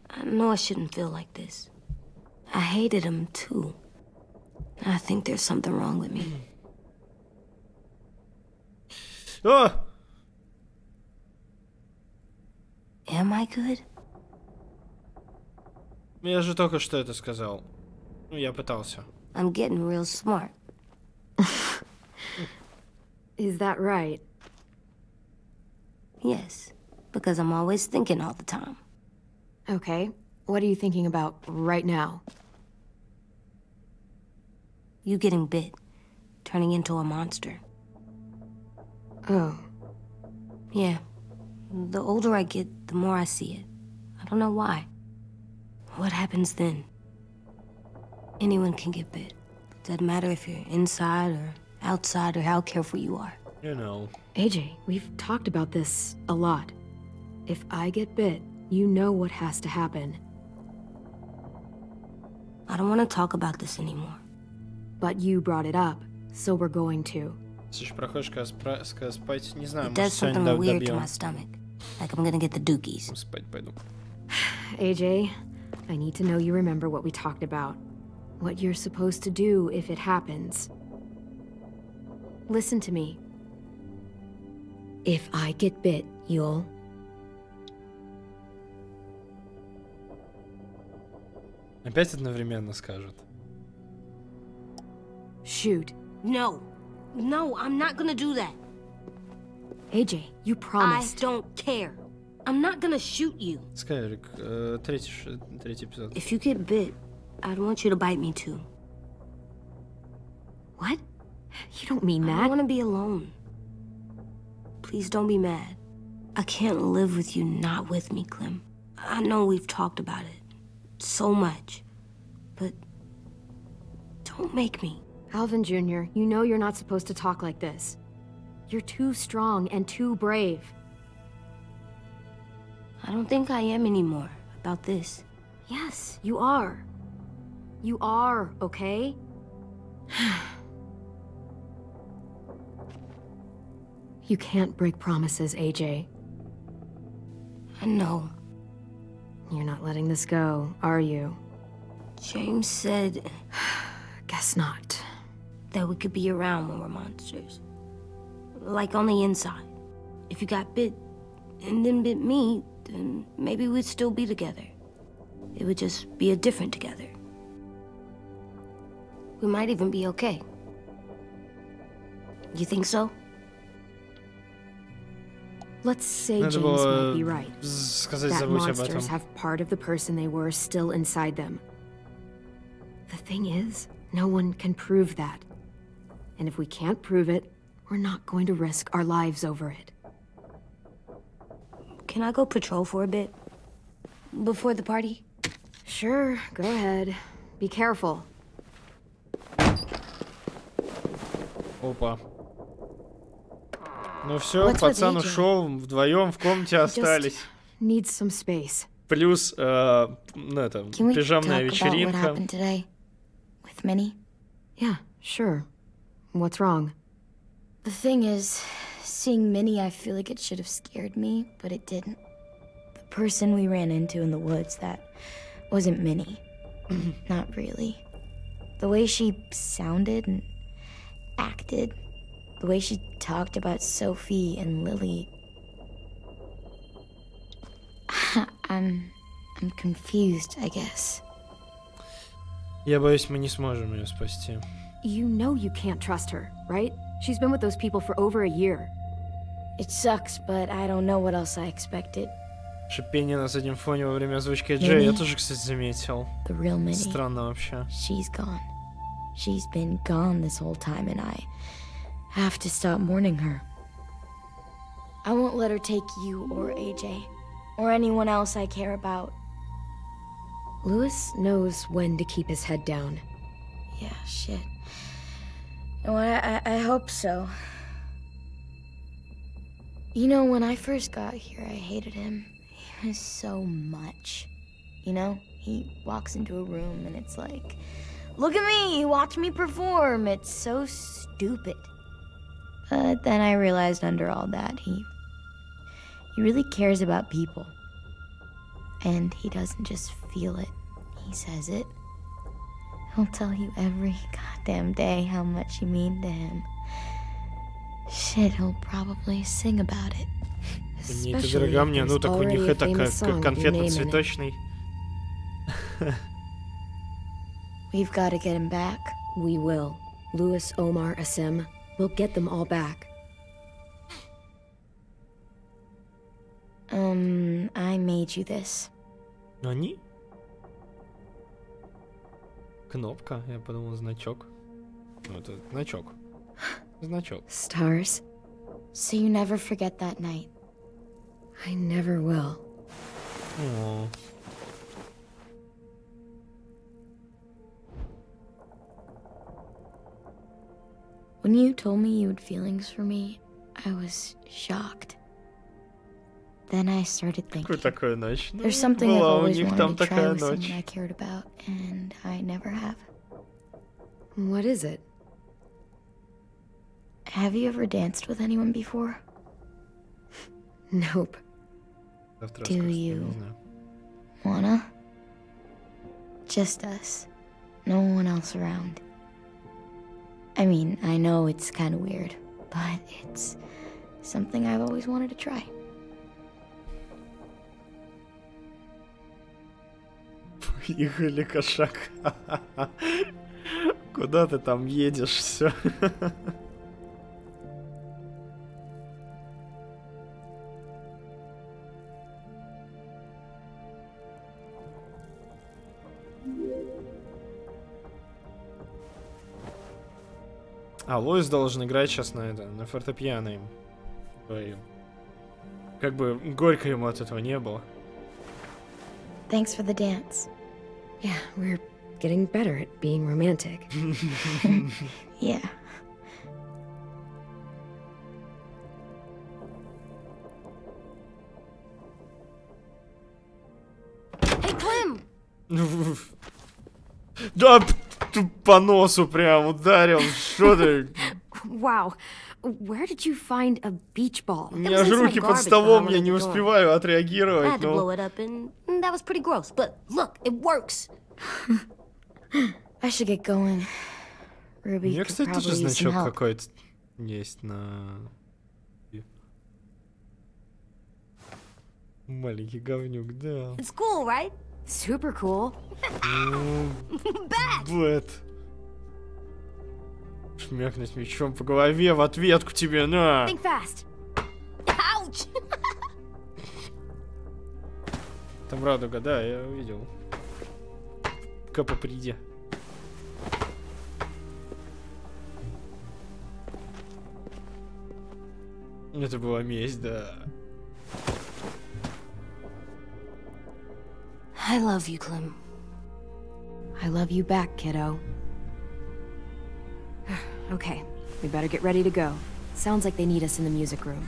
I know I shouldn't feel like this. I hated him, too. I think there's something wrong with me. О! Am I good? Я же только что это сказал. Ну, я пытался. I'm getting real smart. Is that right? Yes, because I'm always thinking all the time. Okay. What are you thinking about right now? You getting bit, turning into a monster. Oh. Yeah. The older I get, the more I see it. I don't know why. What happens then? Anyone can get bit. Doesn't matter if you're inside or outside or how careful you are. You know. AJ, we've talked about this a lot. If I get bit, you know what has to happen. I don't want to talk about this anymore. But you brought it up, so we're going to. Если же проходишь, когда спать, не знаю, It может, does something сегодня weird to добьем. my stomach. Like I'm gonna get the dookies. Спать пойду. AJ, I need to know you remember what we talked about. What you're supposed to do if it happens. Listen to me. If I get bit, you'll... Опять одновременно скажут. Shoot. No. No, I'm not gonna do that. AJ, you promised. I don't care. I'm not gonna shoot you. Скайрик, третий эпизод. If you get bit, I'd want you to bite me too. What? You don't mean that. I want to be alone. Please don't be mad. I can't live with you not with me, Clem. I know we've talked about it so much, but don't make me. Alvin Jr., you know you're not supposed to talk like this. You're too strong and too brave. I don't think I am anymore about this. Yes, you are. You are, okay? You can't break promises, AJ. I know. You're not letting this go, are you? James said... Guess not. That we could be around when we're monsters. Like on the inside. If you got bit and then bit me, then maybe we'd still be together. It would just be a different together. We might even be okay. You think so? Let's say Надо James было might be right. сказать, That забудь об monsters этом. have part of the person they were still inside them. The thing is, no one can prove that. And if we can't prove it, we're not going to risk our lives over it. Can I go patrol for a bit? Before the party? Sure, go ahead. Be careful. Опа. Ну все, What's with пацан AJ? ушел, вдвоем в комнате остались. Needs some space. Плюс, ну это, Can we пижамная talk about what вечеринка. happened today? With Minnie? Yeah, sure. What's wrong? The thing is, seeing Minnie, I feel like it should have scared me, but it didn't. The person we ran into in the woods, that wasn't Minnie. Not really. The way she sounded and acted, the way she talked about Sophie and Lily. I'm confused, I guess. Я боюсь, мы не сможем ее спасти. You know you can't trust her, right? She's been with those people for over a year. It sucks, but I don't know what else I expected. Шипение на заднем фоне во время озвучки Джей, я тоже, кстати, заметил. The real Minnie. Странно вообще. She's gone. She's been gone this whole time, and I have to stop mourning her. I won't let her take you or AJ, or anyone else I care about. Lewis knows when to keep his head down. Yeah, shit. No, I hope so. You know, when I first got here, I hated him. He was so much. You know, he walks into a room and it's like, look at me, watch me perform. It's so stupid. But then I realized under all that, he really cares about people. And he doesn't just feel it, he says it. He'll tell you every goddamn day how much you mean to him. Shit, he'll probably sing about it. Мне это дорога мне, ну так у них это конфетно-цветочный. We've got to get him back. We will. Louis, Omar, Asim. We'll get them all back. I made you this. Они? Кнопка, я подумал, значок. Ну, это значок. Значок. Stars. So you never forget that night. I never will. О. When you told me you had feelings for me, I was shocked. Then I started thinking, Такая ночь. there's something I've always wanted to try with someone I cared about, and I never have. What is it? Have you ever danced with anyone before? Nope. Do you wanna? Just us. No one else around. I mean, I know it's kind of weird, but it's something I've always wanted to try. Поехали, кошак. Куда ты там едешь, все? А Луис должен играть сейчас на фортепиано им. Как бы горько ему от этого не было. Thanks for the dance. Yeah, we're getting better at being romantic. Yeah. Hey, Clem! Да, по носу прям ударил. Что ты? Wow. Where did you find a beach ball? У меня же руки под столом, я не успеваю отреагировать. I had to blow it up, and that was pretty gross. But look, it works. I should get going. Ruby, У меня, кстати, тоже значок какой-то есть на... Маленький говнюк, да. It's cool, right? Super cool. Бэт. Шмякнуть мечом по голове в ответку тебе, на! Think fast. Ouch! Там радуга, да, я увидел. Капа приди. Это была месть, да. I love you, Clem. I love you back, kiddo. Okay, we better get ready to go. Sounds like they need us in the music room.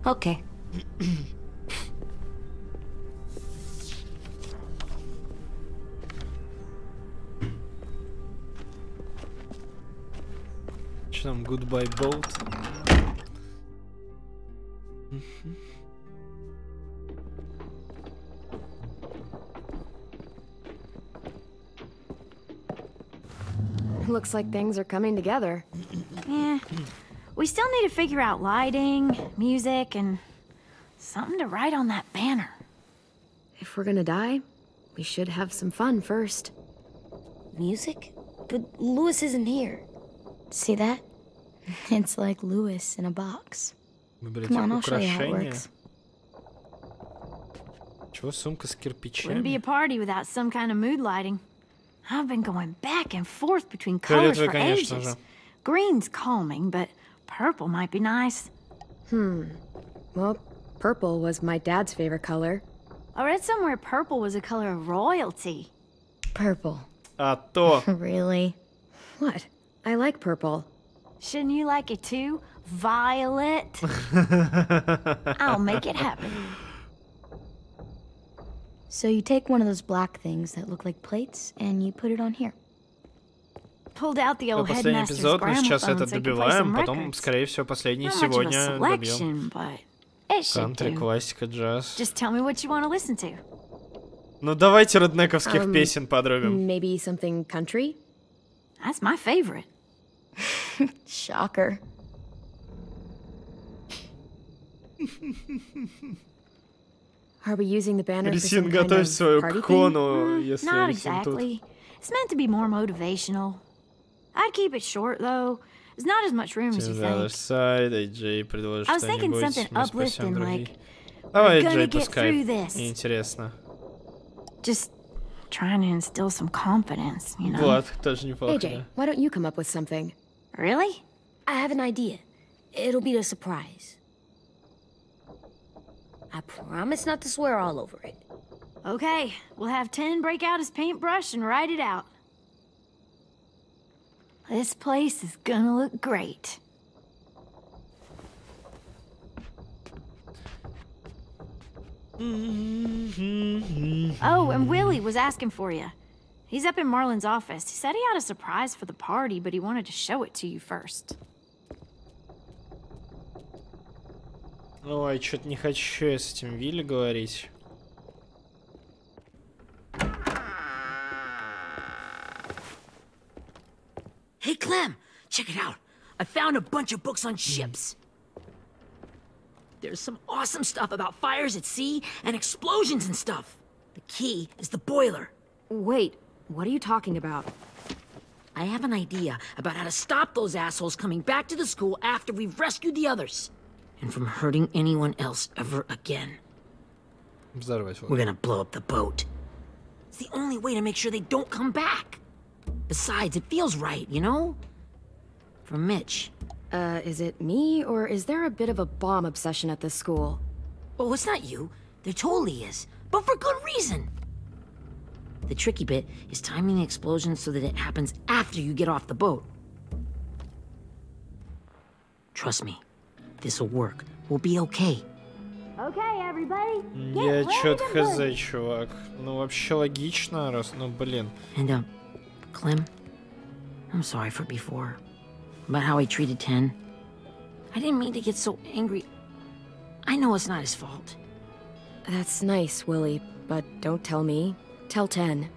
Okay. Что там, goodbye boat? Looks like things are coming together. Yeah. We still need to figure out lighting, music, and something to write on that banner. If we're gonna die, we should have some fun first. Music? But Louis isn't here. See that? It's like Louis in a box. Come on, I'll show you how it works. Чего сумка с кирпичами? Wouldn't be a party without some kind of mood lighting. I've been going back and forth between colors for ages. Green's calming, but purple might be nice. Well, purple was my dad's favorite color. I read somewhere purple was a color of royalty. Purple. А то. Really? What? I like purple. Shouldn't you like it too? Violet? I'll make it happen. So you take one of those black things that look like plates, and you put it on here. Pulled out the old Последний headmaster's эпизод, мы сейчас gramophone это so he could play some добиваем, потом, records. скорее всего, последний Not much of a сегодня добьем. selection, but it should Кантри, do. классика, джаз. Just tell me what you want to listen to. Ну давайте реднековских песен подрубим. Maybe something country? That's my favorite. Shocker. Are we using the banner for Рисин, some kind готовь of свою party thing? кону, если Not Рисин тут. exactly. It's meant to be more motivational. I'd keep it short, though. There's not as much room as you think. Сайд, AJ предложит I was thinking что-нибудь. something Мы спасем uplifting, других. like, Давай, we're gonna AJ, get пускай. through this. Мне интересно. Just trying to instill some confidence, you know? Влад, тоже неплохо. AJ, why don't you come up with something? Really? I have an idea. It'll be a surprise. I promise not to swear all over it. Okay, we'll have Tian break out his paintbrush and write it out. This place is gonna look great. Oh, and Willie was asking for you. He's up in Marlon's office. He said he had a surprise for the party, but he wanted to show it to you first. Ой, что-то не хочу я с этим Вилли говорить. Hey, Clem, check it out. I found a bunch of books on ships. There's some awesome stuff about fires at sea and explosions and stuff. The key is the boiler. Wait, what are you talking about? I have an idea about how to stop those assholes coming back to the school after we've rescued the others. And from hurting anyone else ever again. We're gonna blow up the boat. It's the only way to make sure they don't come back. Besides, it feels right, you know? For Mitch. Is it me, or is there a bit of a bomb obsession at this school? Oh, it's not you. There totally is. But for good reason. The tricky bit is timing the explosion so that it happens after you get off the boat. Trust me. This'll work. We'll be okay. Okay, everybody. Я чё-то хз, чувак. Ну, вообще логично, раз... Ну, блин. And, Clem, I'm sorry for before. About how I treated Tian. I didn't mean to get so angry. I know it's not his fault. That's nice, Willie, but don't tell me. Tell Tian.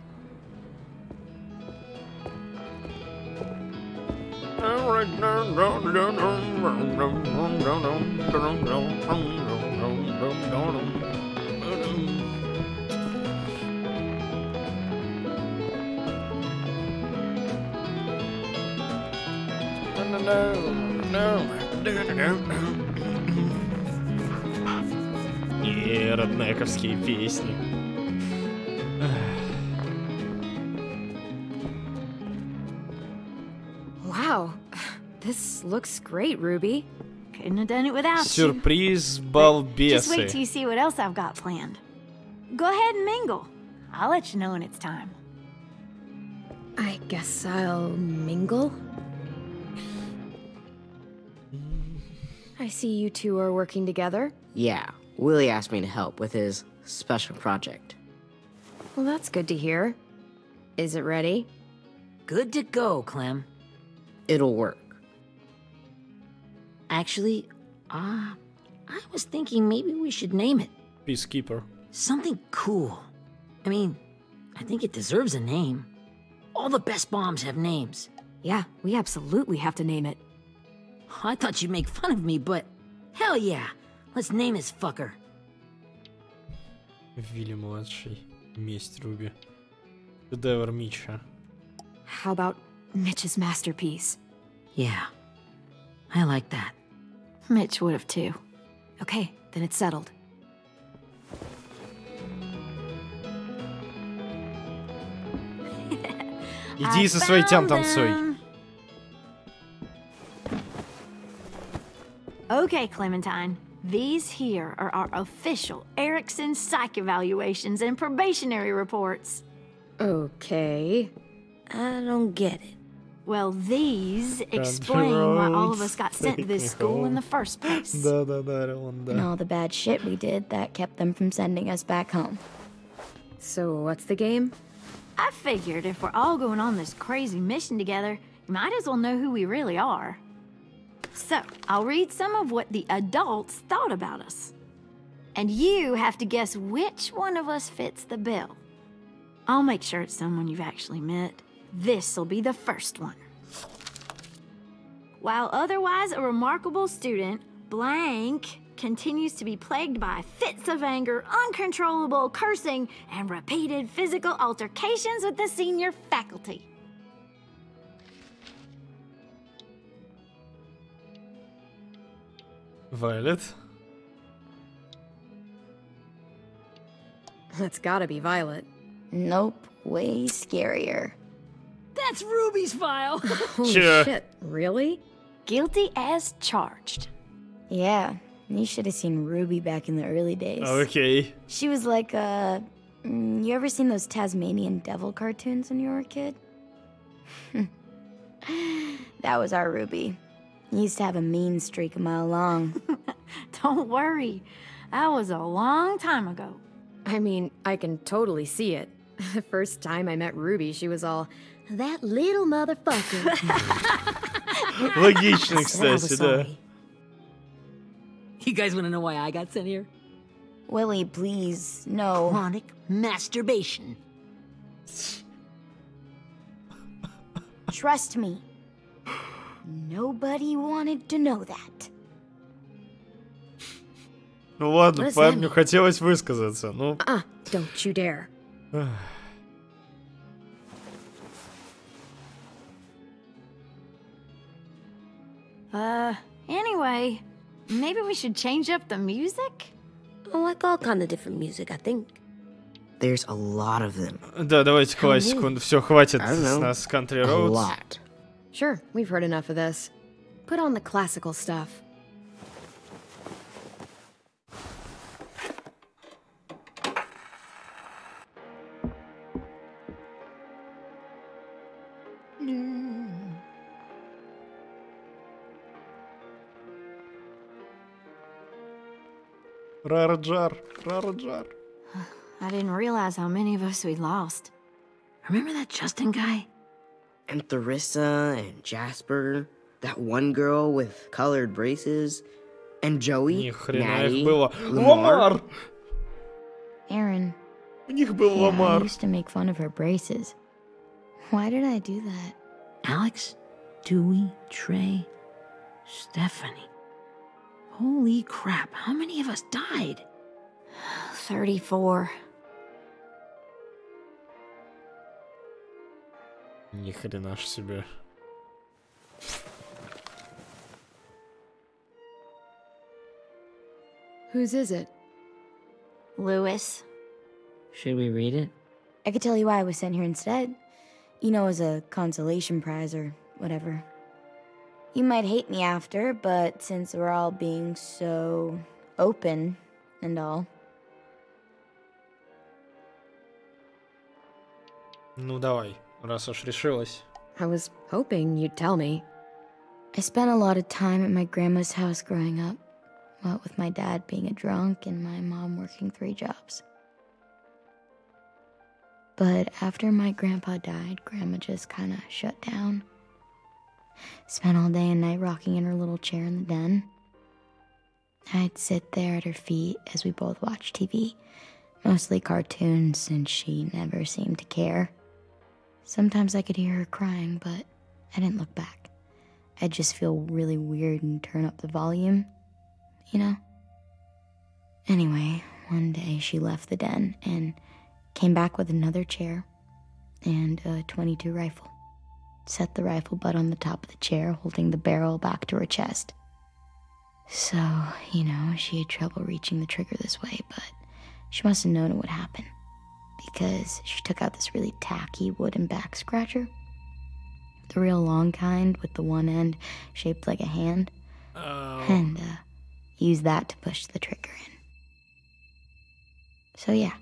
И роднековские песни. Wow, this looks great, Ruby. Couldn't have done it without you. Сюрприз, Just wait балбесы. till you see what else I've got planned. Go ahead and mingle. I'll let you know when it's time. I guess I'll mingle? I see you two are working together. Yeah, Willie asked me to help with his special project. Well, that's good to hear. Is it ready? Good to go, Clem. It'll work. Actually, I was thinking maybe we should name it. Peacekeeper. Something cool. I mean, I think it deserves a name. All the best bombs have names. Yeah, we absolutely have to name it. I thought you'd make fun of me, but hell yeah. Let's name this fucker. Вилли-младший. Месть Руби. Шедевр Митча. How about Mitch's masterpiece? Yeah, I like that. Mitch would have too. Okay, then it's settled. Иди со своей Tian танцуй. Okay, Clementine. These here are our official Erickson psych evaluations and probationary reports. Okay. I don't get it. Well, these explain why all of us got sent to this school in the first place. And all the bad shit we did that kept them from sending us back home. So what's the game? I figured if we're all going on this crazy mission together, you might as well know who we really are. So, I'll read some of what the adults thought about us. And you have to guess which one of us fits the bill. I'll make sure it's someone you've actually met. This'll be the first one. While otherwise a remarkable student, blank continues to be plagued by fits of anger, uncontrollable cursing, and repeated physical altercations with the senior faculty. Violet? That's gotta be Violet. Nope, way scarier. That's Ruby's file. Holy Sure. shit, really? Guilty as charged. Yeah, you should have seen Ruby back in the early days. Okay. She was like you ever seen those Tasmanian devil cartoons when you were a kid? That was our Ruby. He used to have a mean streak a mile long. Don't worry, that was a long time ago. I mean, I can totally see it. The first time I met Ruby, she was all, that little motherfucker. Логично, I said I was кстати, да. sorry. You guys want to know why I got sent here? Willie, please, no. Chronic masturbation. Trust me. Nobody wanted to know that. Ну ладно, What does парню that mean? хотелось высказаться. Ну, Don't you dare. Anyway, maybe we should change up the music? I like all kind of different music, I think. There's a lot of them. да, давайте классику. Все, хватит I don't с know. нас Country A Roads. lot. Sure, we've heard enough of this. Put on the classical stuff. Рар-джар, рар-джар. I didn't realize how many of us we lost. Remember that Justin guy? And Theresa and Jasper, that one girl with colored braces, and Joey, Ни хрена Natty, их было. Lamar. Ламар! Aaron, У них был yeah, I Ламар. used to make fun of her braces. Why did I do that? Alex, Dewey, Trey, Stephanie. Holy crap, how many of us died? 34. Ни хрена ж себе. Whose is it? Lewis. Should we read it? I could tell you why I was sent here instead. You know, as a consolation prize or whatever. You might hate me after, but since we're all being so open and all. Ну давай, раз уж решилась. I was hoping you'd tell me. I spent a lot of time at my grandma's house growing up. What with my dad being a drunk and my mom working 3 jobs. But after my grandpa died, Grandma just kind of shut down. Spent all day and night rocking in her little chair in the den. I'd sit there at her feet as we both watched TV, mostly cartoons since she never seemed to care. Sometimes I could hear her crying, but I didn't look back. I'd just feel really weird and turn up the volume, you know? Anyway, one day she left the den and came back with another chair and a .22 rifle. Set the rifle butt on the top of the chair, holding the barrel back to her chest. So, you know, she had trouble reaching the trigger this way, but she must have known it would happen, because she took out this really tacky wooden back scratcher. The real long kind with the one end shaped like a hand. And used that to push the trigger in. So yeah,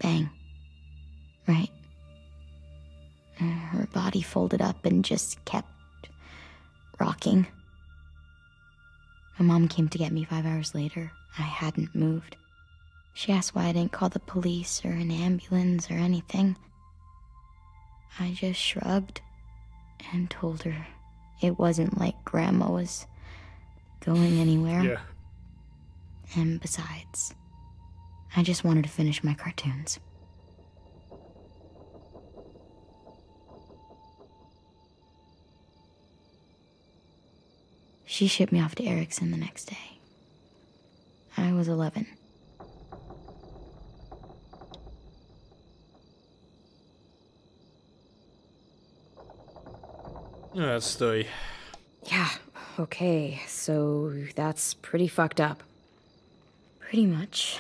bang. Right. Her body folded up and just kept rocking. My mom came to get me 5 hours later. I hadn't moved. She asked why I didn't call the police or an ambulance or anything. I just shrugged and told her it wasn't like Grandma was going anywhere. Yeah. And besides, I just wanted to finish my cartoons. She shipped me off to Erickson the next day. was 11. Отстой. Yeah, okay, so that's pretty fucked up. Pretty much.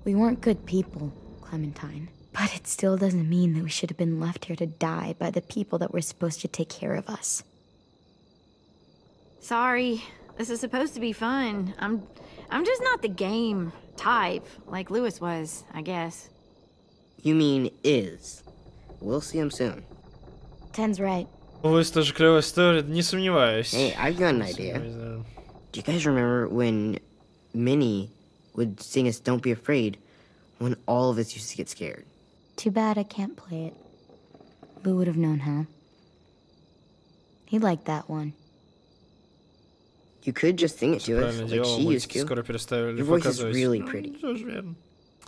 We weren't good people, Clementine. But it still doesn't mean that we should have been left here to die by the people that were supposed to take care of us. Sorry, this is supposed to be fun. I'm just not the game type, like Lewis was, I guess. You mean is. We'll see him soon. Ten's right. Лewis тоже клевая история, не сомневаюсь. Hey, I've got an idea. Do you guys remember when Minnie would sing us Don't Be Afraid when all of us used to get scared? Too bad I can't play it. Lou would have known how. He liked that one. You could just sing it to us, like she used to. Your voice is really pretty.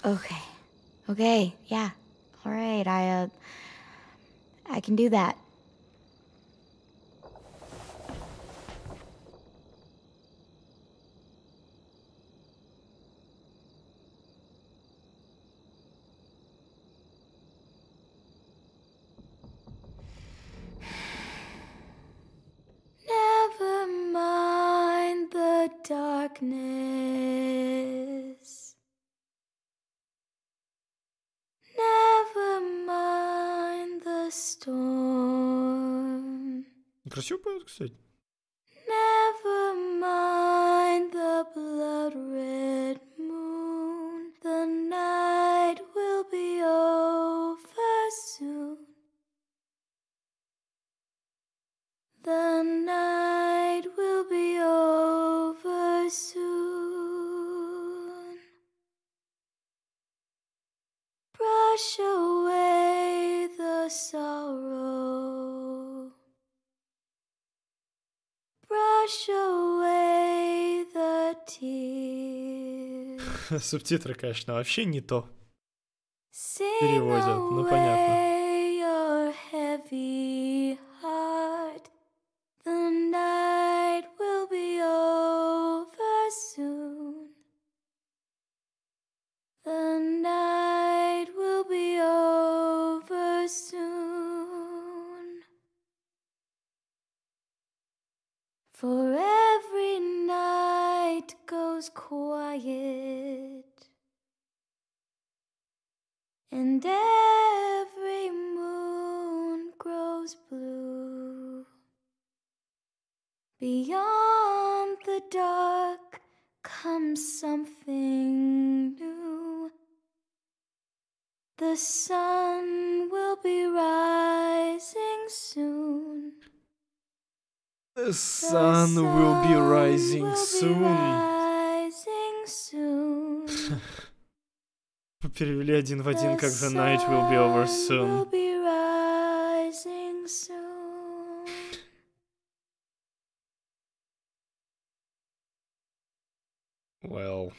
Okay. Okay, yeah. Alright, I can do that. Never mind the darkness. Never mind the storm. Красиво поет, кстати. Never mind the blood-red moon. The night will be over soon. The night will be over soon. Brush away the sorrow. Brush away the tears. Субтитры, конечно, вообще не то. Sing Переводят, ну понятно. away your heavy heart. The night will be over soon. The night will be over soon. For every night goes quiet, and every moon grows blue. Beyond the dark comes something new. The sun will be rising soon. The sun will be rising soon. Перевели один в один, как The night will be over soon. Well.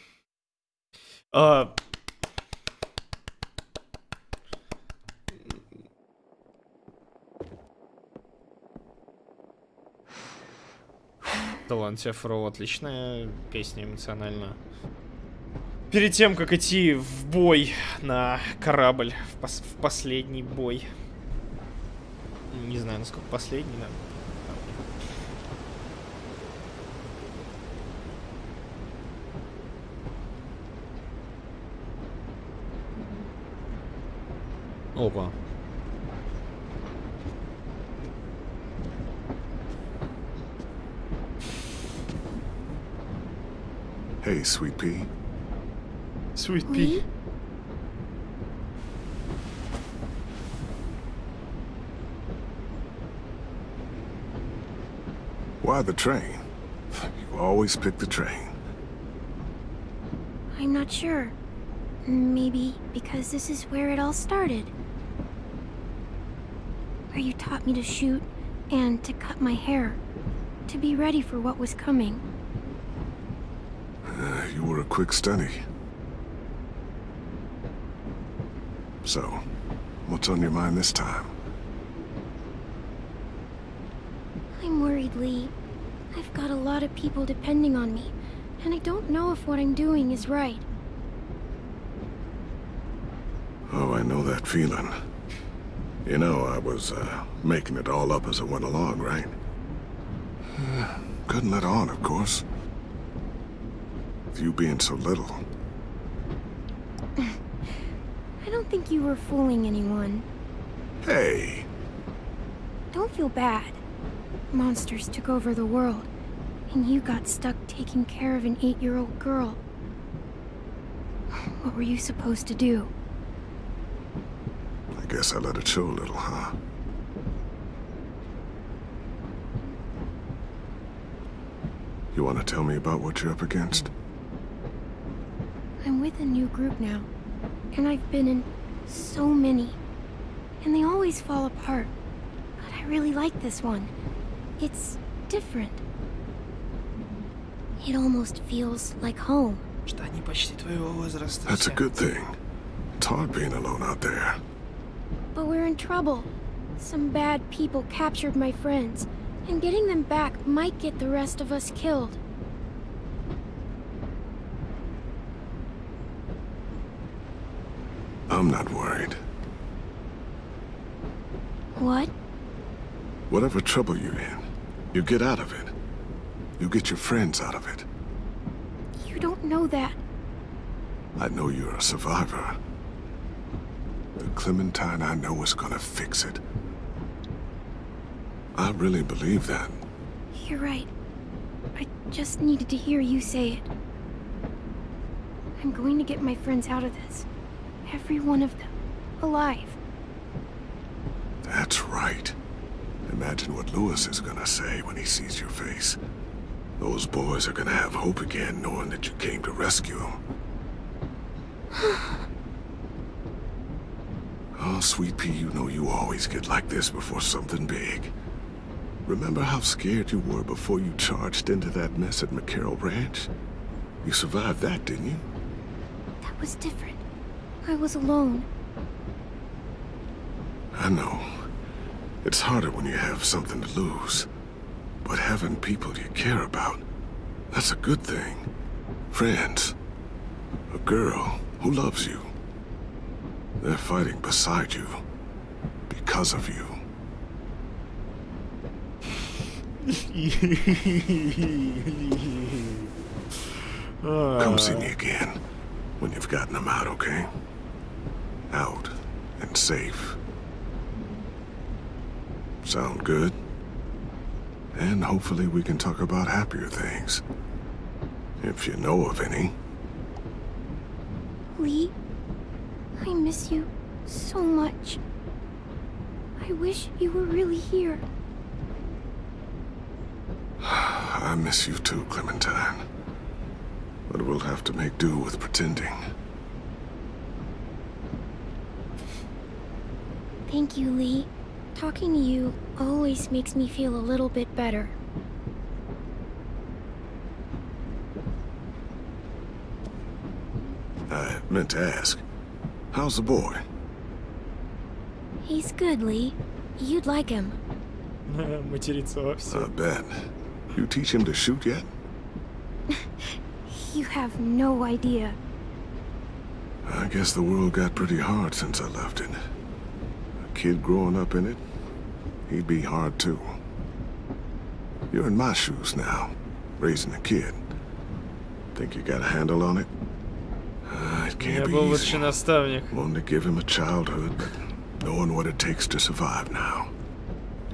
Талант Фро, отличная песня, эмоционально. Перед тем, как идти в бой на корабль, в последний бой. Не знаю, насколько последний, да. Опа. Hey, Sweet Pea. Sweet Pea. Why the train? You always pick the train. I'm not sure. Maybe because this is where it all started. Where you taught me to shoot and to cut my hair. To be ready for what was coming. You were a quick study. So, what's on your mind this time? I'm worried, Lee. I've got a lot of people depending on me, and I don't know if what I'm doing is right. Oh, I know that feeling. You know, I was making it all up as I went along, right? Couldn't let on, of course. With you being so little. I don't think you were fooling anyone. Hey! Don't feel bad. Monsters took over the world, and you got stuck taking care of an 8-year-old girl. What were you supposed to do? I guess I let it show a little, huh? You want to tell me about what you're up against? I'm with a new group now, and I've been in so many, and they always fall apart. But I really like this one. It's different. It almost feels like home. That's a good thing. It's hard being alone out there. But we're in trouble. Some bad people captured my friends, and getting them back might get the rest of us killed. I'm not worried. What? Whatever trouble you're in, you get out of it. You get your friends out of it. You don't know that. I know you're a survivor. The Clementine I know is gonna fix it. I really believe that. You're right. I just needed to hear you say it. I'm going to get my friends out of this. Every one of them. Alive. That's right. Imagine what Lewis is gonna say when he sees your face. Those boys are gonna have hope again, knowing that you came to rescue them. Oh, Sweet Pea, you know you always get like this before something big. Remember how scared you were before you charged into that mess at McCarroll Ranch? You survived that, didn't you? That was different. I was alone. I know. It's harder when you have something to lose. But having people you care about, that's a good thing. Friends. A girl who loves you. They're fighting beside you. Because of you. Come see me again when you've gotten them out, okay? Out and safe. Sound good? And hopefully we can talk about happier things. If you know of any. Lee, I miss you so much. I wish you were really here. I miss you too, Clementine. But we'll have to make do with pretending. Thank you, Lee. Talking to you always makes me feel a little bit better. I meant to ask, how's the boy? He's good, Lee. You'd like him. Материться во всем. I bet. You teach him to shoot yet? You have no idea. I guess the world got pretty hard since I left it. A kid growing up in it, he'd be hard too. You're in my shoes now, raising a kid. Think you got a handle on it? It can't be easy. Wanting to give him a childhood, but knowing what it takes to survive now.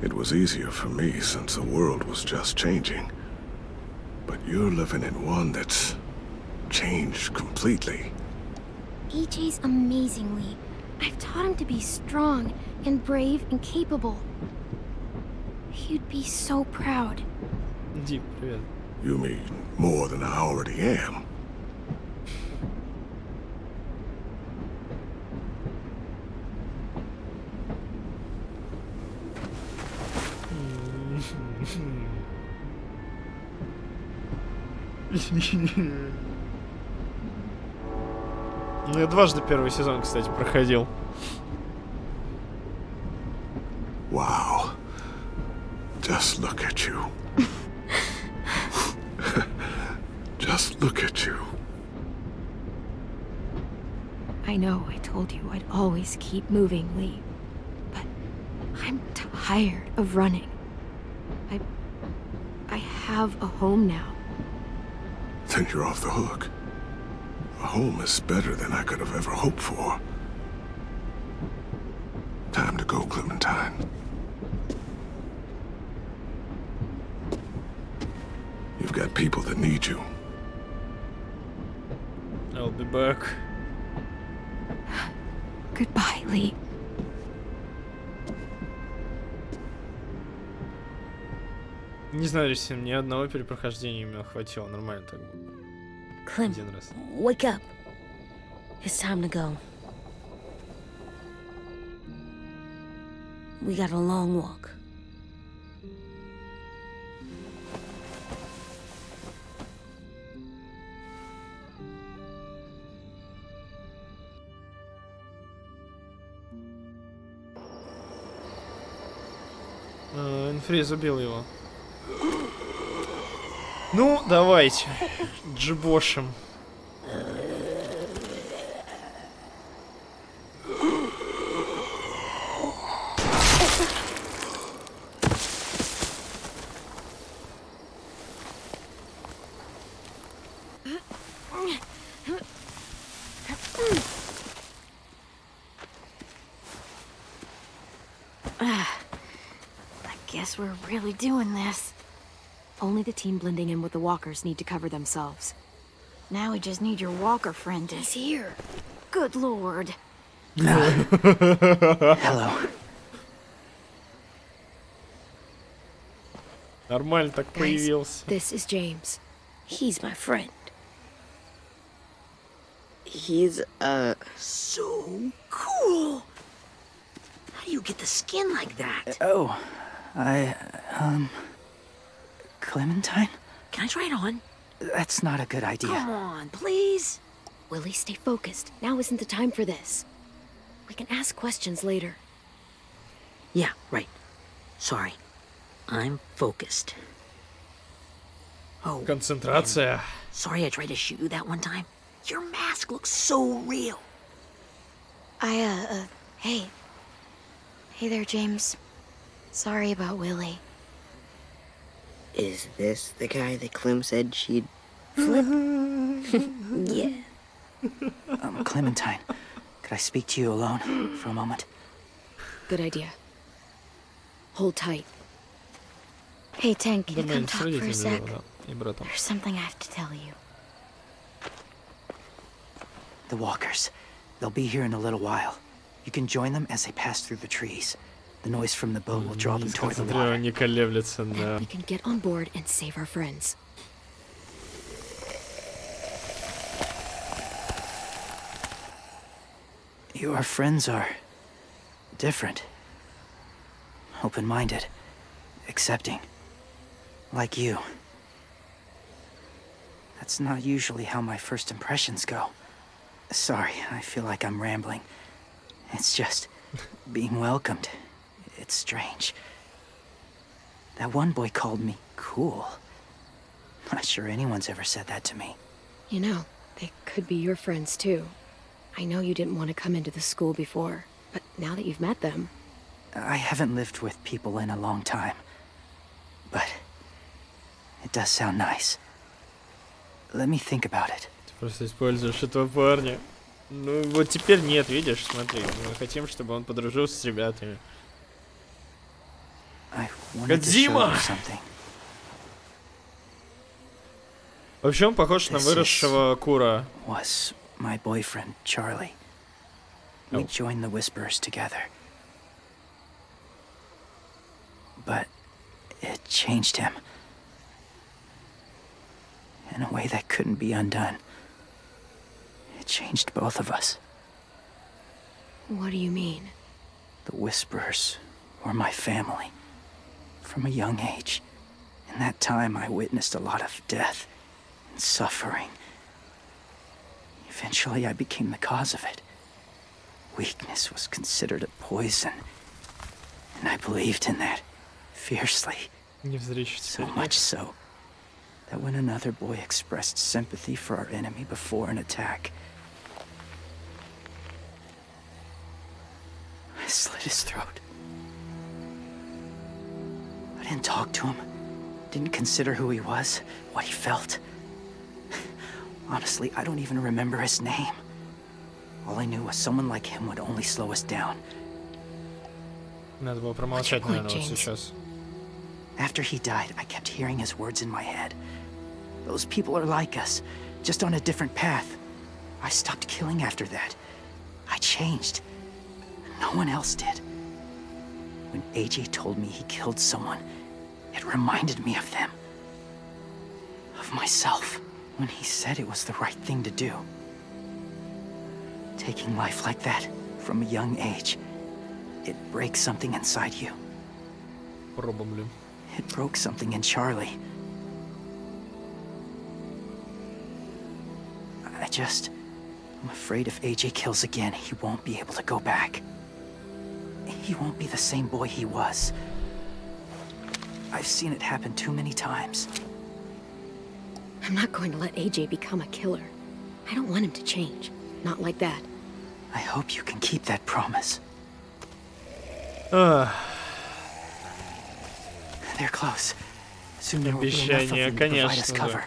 It was easier for me since the world was just changing. But you're living in one that's changed completely. EJ's amazing, Lee. I've taught him to be strong and brave and capable. He'd be so proud. Deep, привет. You mean more than I already am? Ну, я дважды первый сезон, кстати, проходил. Wow. Just look at you. Just look at you. I know I told you I'd always keep moving, Lee. But I'm tired of running. I have a home now. Then you're off the hook. A home is better than I could have ever hoped for. Time to go, Clementine. You've got people that need you. I'll be back. Goodbye, Lee. Не знаю, если мне одного перепрохождения именно хватило, нормально так было. Clem, Один раз. wake up. It's time to go. We got a long walk. Энфриз убил его. Ну, давайте. Джибошем. Guess we're really doing this. Only the team blending in with the walkers need to cover themselves. Now we just need your walker friend to... He's here. Good lord. Hello. Нормально так Guys, появился. this is James. He's my friend. He's, So cool. How do you get the skin like that? Oh, Clementine? Can I try it on? That's not a good idea. Come on, please. Willie, stay focused. Now isn't the time for this. We can ask questions later. Yeah, right. Sorry. I'm focused. Oh, Концентрация. sorry I tried to shoot you that one time. Your mask looks so real. Hey. Hey there, James. Sorry about Willie. is this the guy that Clem said she'd... Yeah. Clementine, could I speak to you alone for a moment? Good idea. Hold tight. Hey, Tian, can you come talk for a sec? There's something I have to tell you. The walkers. They'll be here in a little while. You can join them as they pass through the trees. The noise from the boat will draw them toward the water. Не колеблется, да. We can get on board and save our friends. Your friends are different. Open-minded. Accepting. Like you. That's not usually how my first impressions go. Sorry, I feel like I'm rambling. It's just being welcomed. It's strange. That one boy called me cool. Not sure anyone's ever said that to me. You know, they could be your friends too. I know you didn't want to come into the school before, but now that you've met them... I haven't lived with people in a long time. But it does sound nice. Let me think about it. Ты просто используешь этого парня. Ну вот теперь нет, видишь, смотри. Мы хотим, чтобы он подружился с ребятами. Кодзима! Вообще он похож на выросшего Кура. Was my boyfriend, Charlie. We joined the Whisperers together. But it changed him. In a way that couldn't be undone. It changed both of us. What do you mean? The Whisperers were my family. From a young age. In that time, I witnessed a lot of death and suffering. Eventually, I became the cause of it. Weakness was considered a poison. And I believed in that fiercely. So much so that when another boy expressed sympathy for our enemy before an attack, I slit his throat. I didn't talk to him, didn't consider who he was, what he felt. Honestly, I don't even remember his name. All I knew was someone like him would only slow us down. Надо было промолчать, наверное, вот сейчас. After he died, I kept hearing his words in my head. Those people are like us, just on a different path. I stopped killing after that. I changed. No one else did. When AJ told me he killed someone, it reminded me of them. Of myself. When he said it was the right thing to do. Taking life like that, from a young age, it breaks something inside you. Probably. It broke something in Charlie. I'm afraid if AJ kills again, he won't be able to go back. He won't be the same boy he was. I've seen it happen too many times. I'm not going to let AJ become a killer. I don't want him to change. Not like that. I hope you can keep that promise. They're close. Soon there will be enough of them to provide us cover.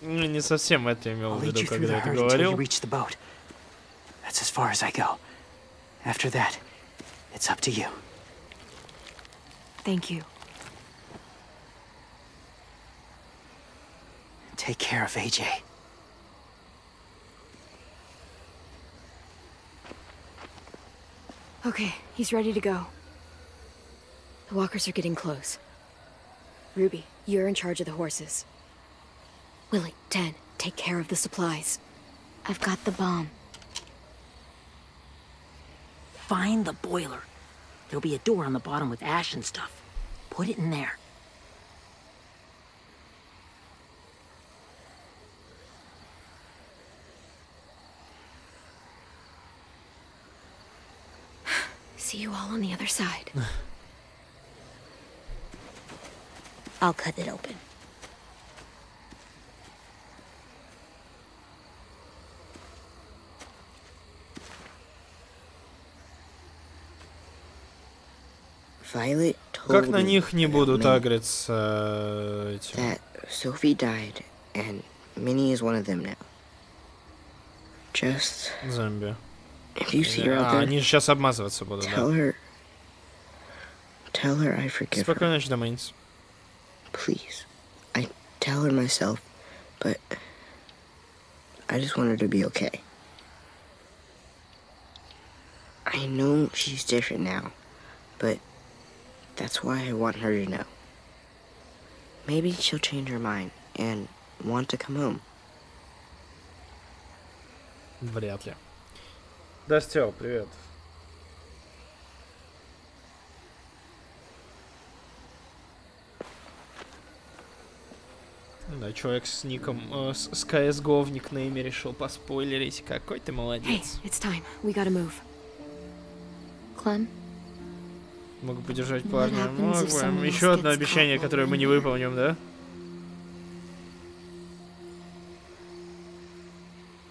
Ну, не совсем это имел в виду, когда это говорил. говорил. That's as far as I go. After that, it's up to you. Thank you. Take care of AJ. Okay, he's ready to go. The walkers are getting close. Ruby, you're in charge of the horses. Willie, Tian, take care of the supplies. I've got the bomb. Find the boiler. There'll be a door on the bottom with ash and stuff. Put it in there. See you all on the other side. I'll cut it open. Violet told Как на них не будут агриться эти? That Sophie died, and Minnie is one of them now. Just зомби. If you see her out there, они сейчас обмазываться будут, tell her I forgive her. Спокойной ночи, Доминис. Please. I tell her myself, but I just want her to be okay. I know she's different now, but that's why I want her to know. Maybe she'll change her mind and want to come home. Вряд ли. Да, Стёв, привет. Да, человек с ником, с CSGO в никнейме решил поспойлерить. Какой ты молодец. Hey, it's time. We gotta move. Clem? Могу поддержать парня. Еще одно обещание, которое мы не выполним, да?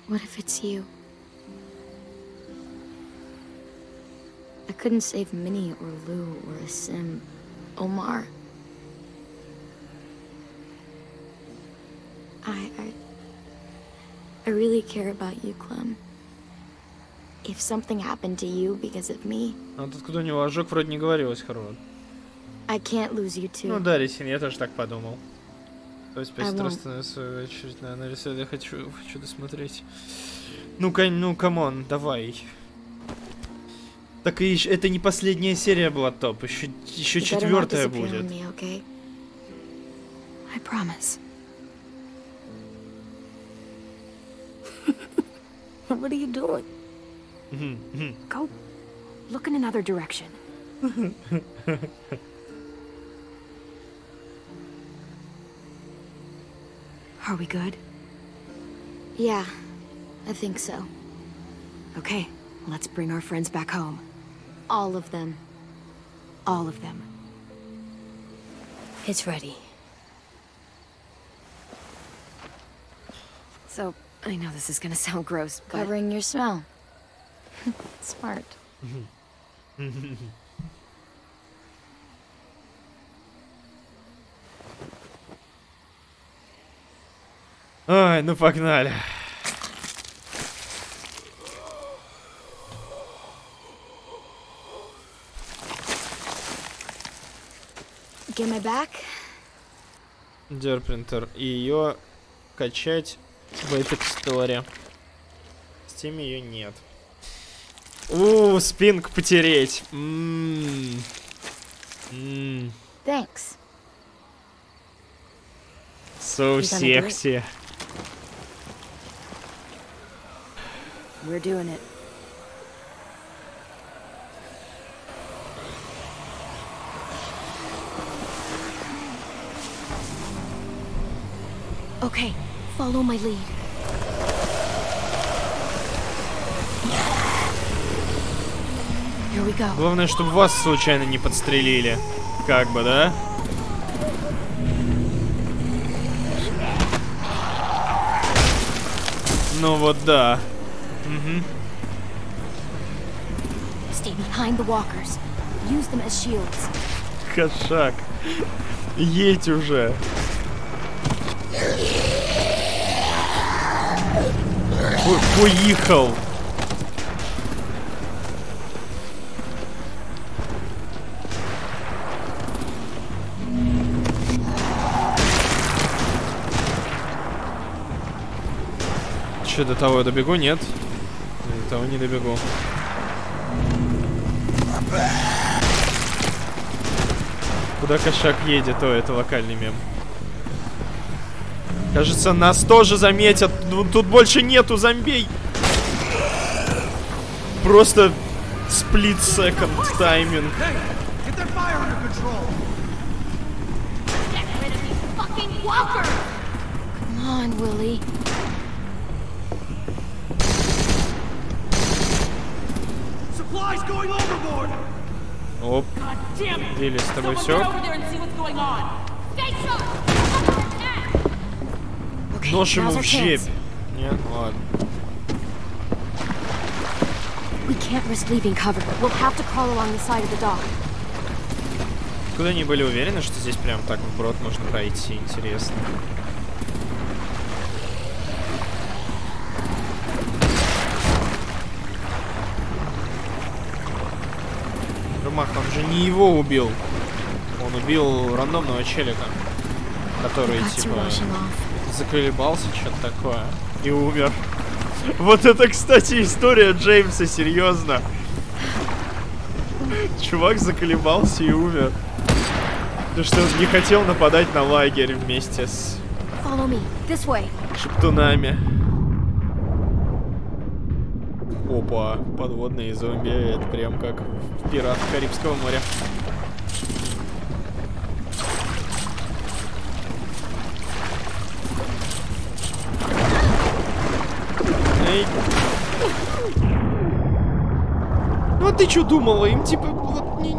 What if it's you? I couldn't save Minnie or Lou or Sim, Omar. I really care about you, Clem. If something happened to you because of me, А тут кто у него ожог вроде не говорилось, Хорват. I can't lose you too. Ну да, Ресин, я тоже так подумал. То есть, в свою очередь, нарисовать, я хочу досмотреть. Ну, камон, давай. Так и это не последняя серия была, топ. Еще четвертая будет. Okay? I promise. What are you doing? Go look in another direction. Are we good? Yeah, I think so. Okay, let's bring our friends back home. All of them. All of them. It's ready. So, I know this is gonna sound gross, but... Covering your smell. Smart. Ой, ну погнали. Get my back? Дерпринтер. И ее качать в Epic Store. В Steam ее нет. Спинку потереть. Thanks. So sexy. We're doing it. Okay, follow my lead. Here we go. Главное, чтобы вас случайно не подстрелили. Как бы, да? Ну вот да. Угу. Stay behind the walkers. Use them as shields. Кошак. Едь уже. Поехал. Че, до того я добегу? Нет. До того не добегу. Куда кошак едет, это локальный мем. Кажется, нас тоже заметят. Тут больше нету зомбей. Просто сплит-секонд тайминг. Come on, Willie. Оп. Или с тобой все? Нож ему в щепь. Нет, ладно. Куда они были уверены, что здесь прям так вброд можно пройти? Интересно. Румах, он же не его убил. Он убил рандомного челика, который типа заколебался, что-то такое, и умер. Вот это, кстати, история Джеймса, серьезно. Чувак заколебался и умер. Потому что он не хотел нападать на лагерь вместе с шептунами. Опа, подводные зомби, это прям как в «Пиратах Карибского моря». Эй. Ну а ты что думала? Им типа вот не...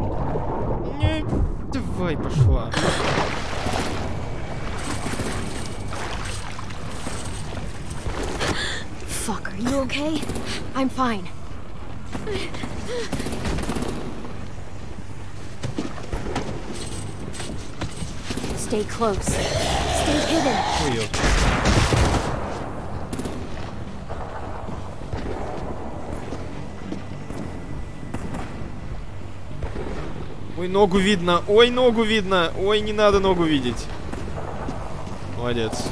Давай, пошла. Fuck, are you okay? I'm fine. Stay close. Stay hidden. Ой, ой, ногу видно. Ой, ногу видно. Ой, не надо ногу видеть. Молодец.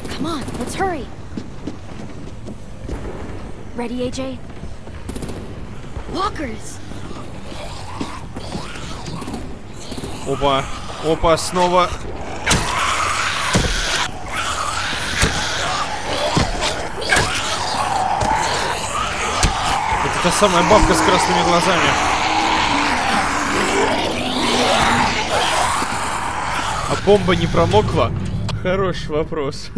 Come on, let's hurry. Ready, AJ? Walkers. Опа. Опа, снова. Это та самая бабка с красными глазами. А бомба не промокла? Хороший вопрос.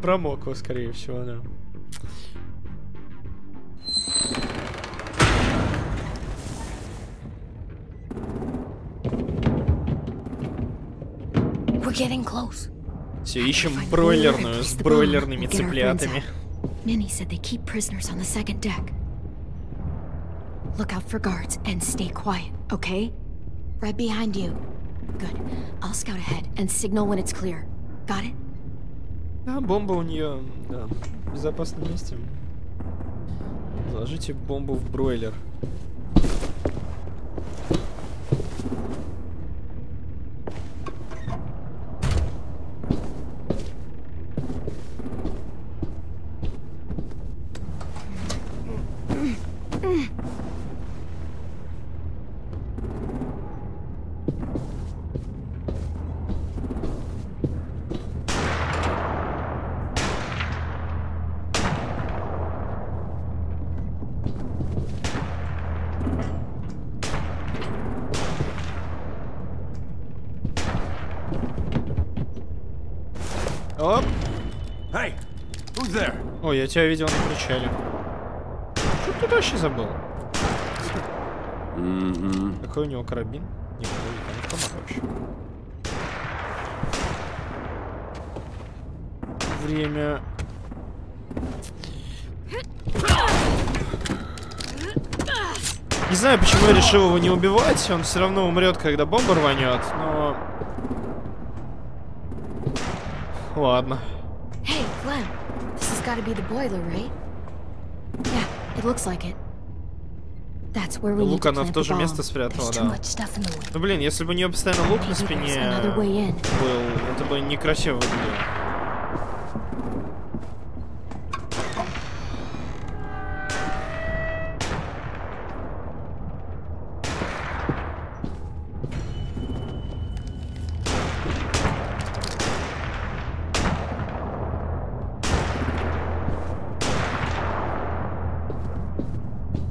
Промокла, скорее всего, да. We're getting close. Все, ищем бройлерную с бройлерными цыплятами. Ninny said they keep prisoners on the second deck. Look out for guards and stay quiet, okay? Right behind you. Good. I'll scout ahead and signal when it's clear. Got it? А, бомба у нее, да, в безопасном месте. Заложите бомбу в бройлер. Оп! Hey, who's there? Ой, я тебя видел на причале. Что ты вообще забыл? Какой у него карабин? Не, там автомат вообще. Время. Не знаю, почему я решил его не убивать. Он все равно умрет, когда бомба рванет, но... Ладно. Hey, Clem. This has got to be the boiler, right? Yeah, it looks like it. That's where we Лук она в то же место спрятала, да. Ну блин, если бы у нее постоянно лук на спине был, это бы некрасиво выглядело.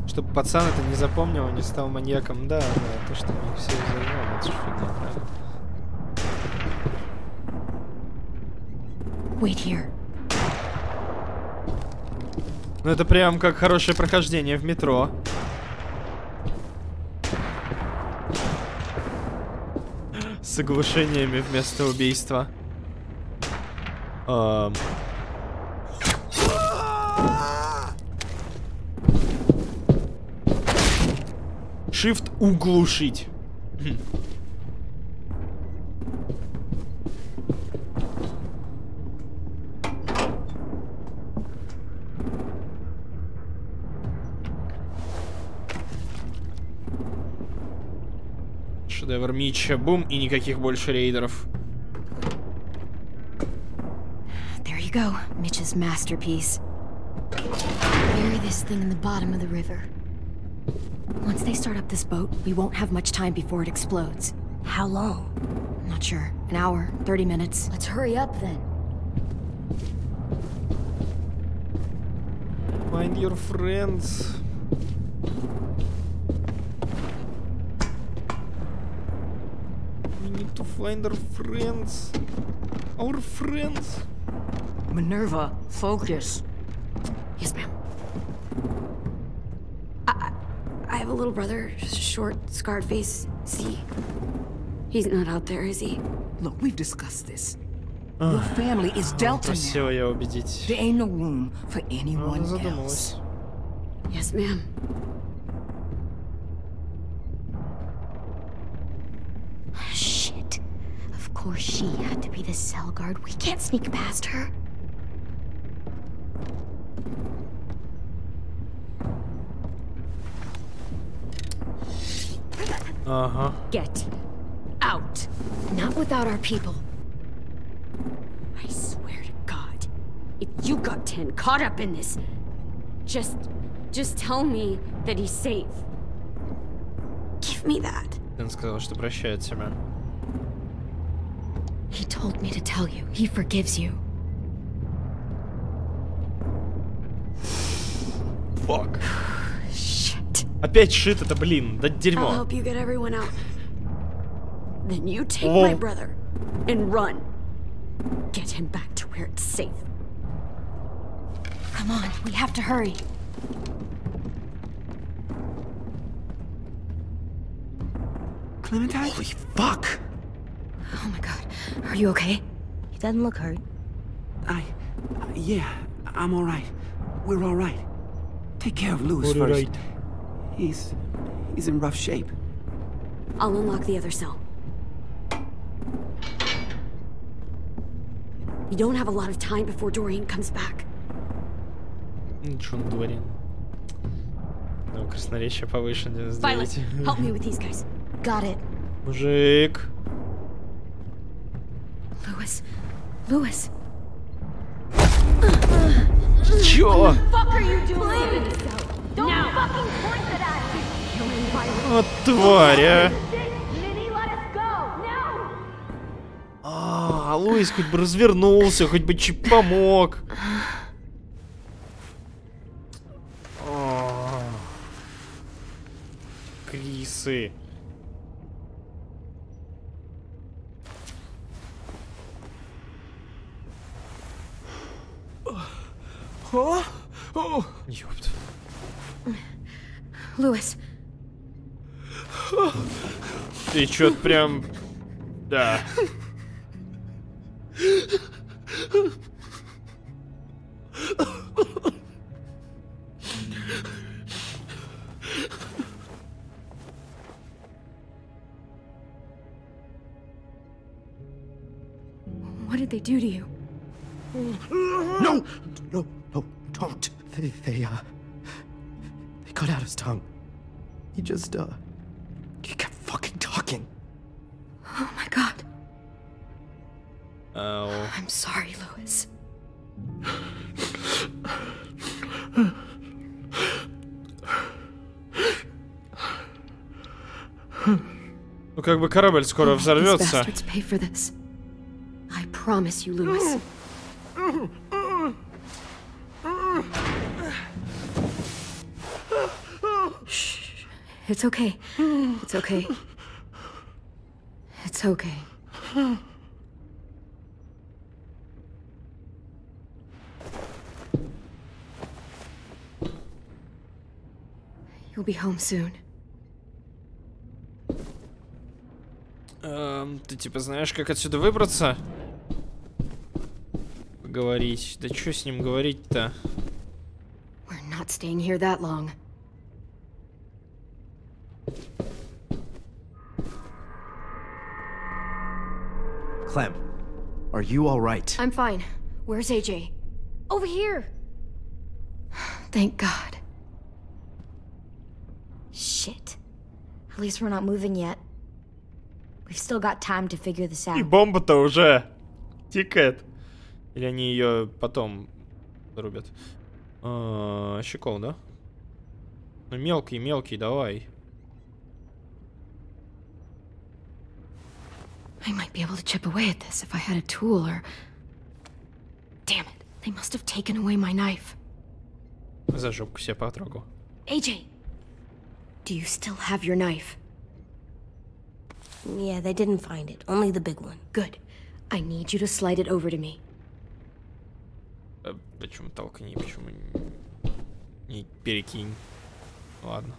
Чтобы пацан это не запомнил, не стал маньяком. Да, да, то, что мы их все взорвем, это же фигня, правда? Wait here. Ну это прям как хорошее прохождение в метро. С оглушениями вместо убийства. Shift углушить. Шедевр Митча. Бум, и никаких больше рейдеров. There you go, Mitch's masterpiece. Bury this thing in the bottom of the river. Once they start up this boat, we won't have much time before it explodes. How long? I'm not sure. An hour, 30 minutes. Let's hurry up then. Find your friends. We need to find our friends. Our friends. Minerva, focus. Yes, ma'am. I have a little brother, short, scarred face. See? He's not out there, is he? Look, we've discussed this. Your family is Delta now. Я убедить. There ain't no room for anyone else. Yes, ma'am. Shit. Of course she had to be the cell guard. We can't sneak past her. Get out. Not without our people. I swear to God, if you got Tian caught up in this, just tell me that he's safe. Give me that. Он сказал, что прощает себя. He told me to tell you. He forgives you. Fuck. Shit. Опять шит это, блин, да дерьмо. I'll help you get everyone out. Then you take my brother and run. Get him back to where it's safe. Come on, we have to hurry. Clementine? Holy fuck. Oh my god. Are you okay? He doesn't look hurt. Yeah, I'm all right. We're all right. Take care of Louis first. He's in rough shape. I'll unlock the other cell. You don't have a lot of time before Dorian comes back. Ничего, Дориан. Ну, красноречие повышенное Violet, сделайте. help me with these guys. Got it. Мужик. Louis. Чё? Вот тварь, а! А, Луис хоть бы развернулся, хоть бы чип помог. Крисы. Ёпт. Louis. Ты чё-то прям... Да. What did they do to you? No, don't. They cut out his tongue. He just, he kept fucking talking. Oh my god. Oh. I'm sorry, Louis. Ну как бы корабль скоро взорвется. Pay for this. I promise you, Louis. Shh. It's okay. It's okay. It's okay. You'll be home soon. Ты типа знаешь, как отсюда выбраться? Поговорить. Да что с ним говорить-то? We're not staying here that long. Clem, are you all right? I'm fine. Where's AJ? Over here. Thank God. Shit. At least we're not moving yet. We've still got time to figure this И out. бомба-то уже тикает. Или они ее потом зарубят? Щекол, да? Ну мелкий, давай. I might be able to chip away at this if I had a tool or... Damn it. They must have taken away my knife. За жопку себе потрогал. AJ! Do you still have your knife? Yeah, they didn't find it. Only the big one. Good. I need you to slide it over to me. Почему толкни? Почему не перекинь? Ладно.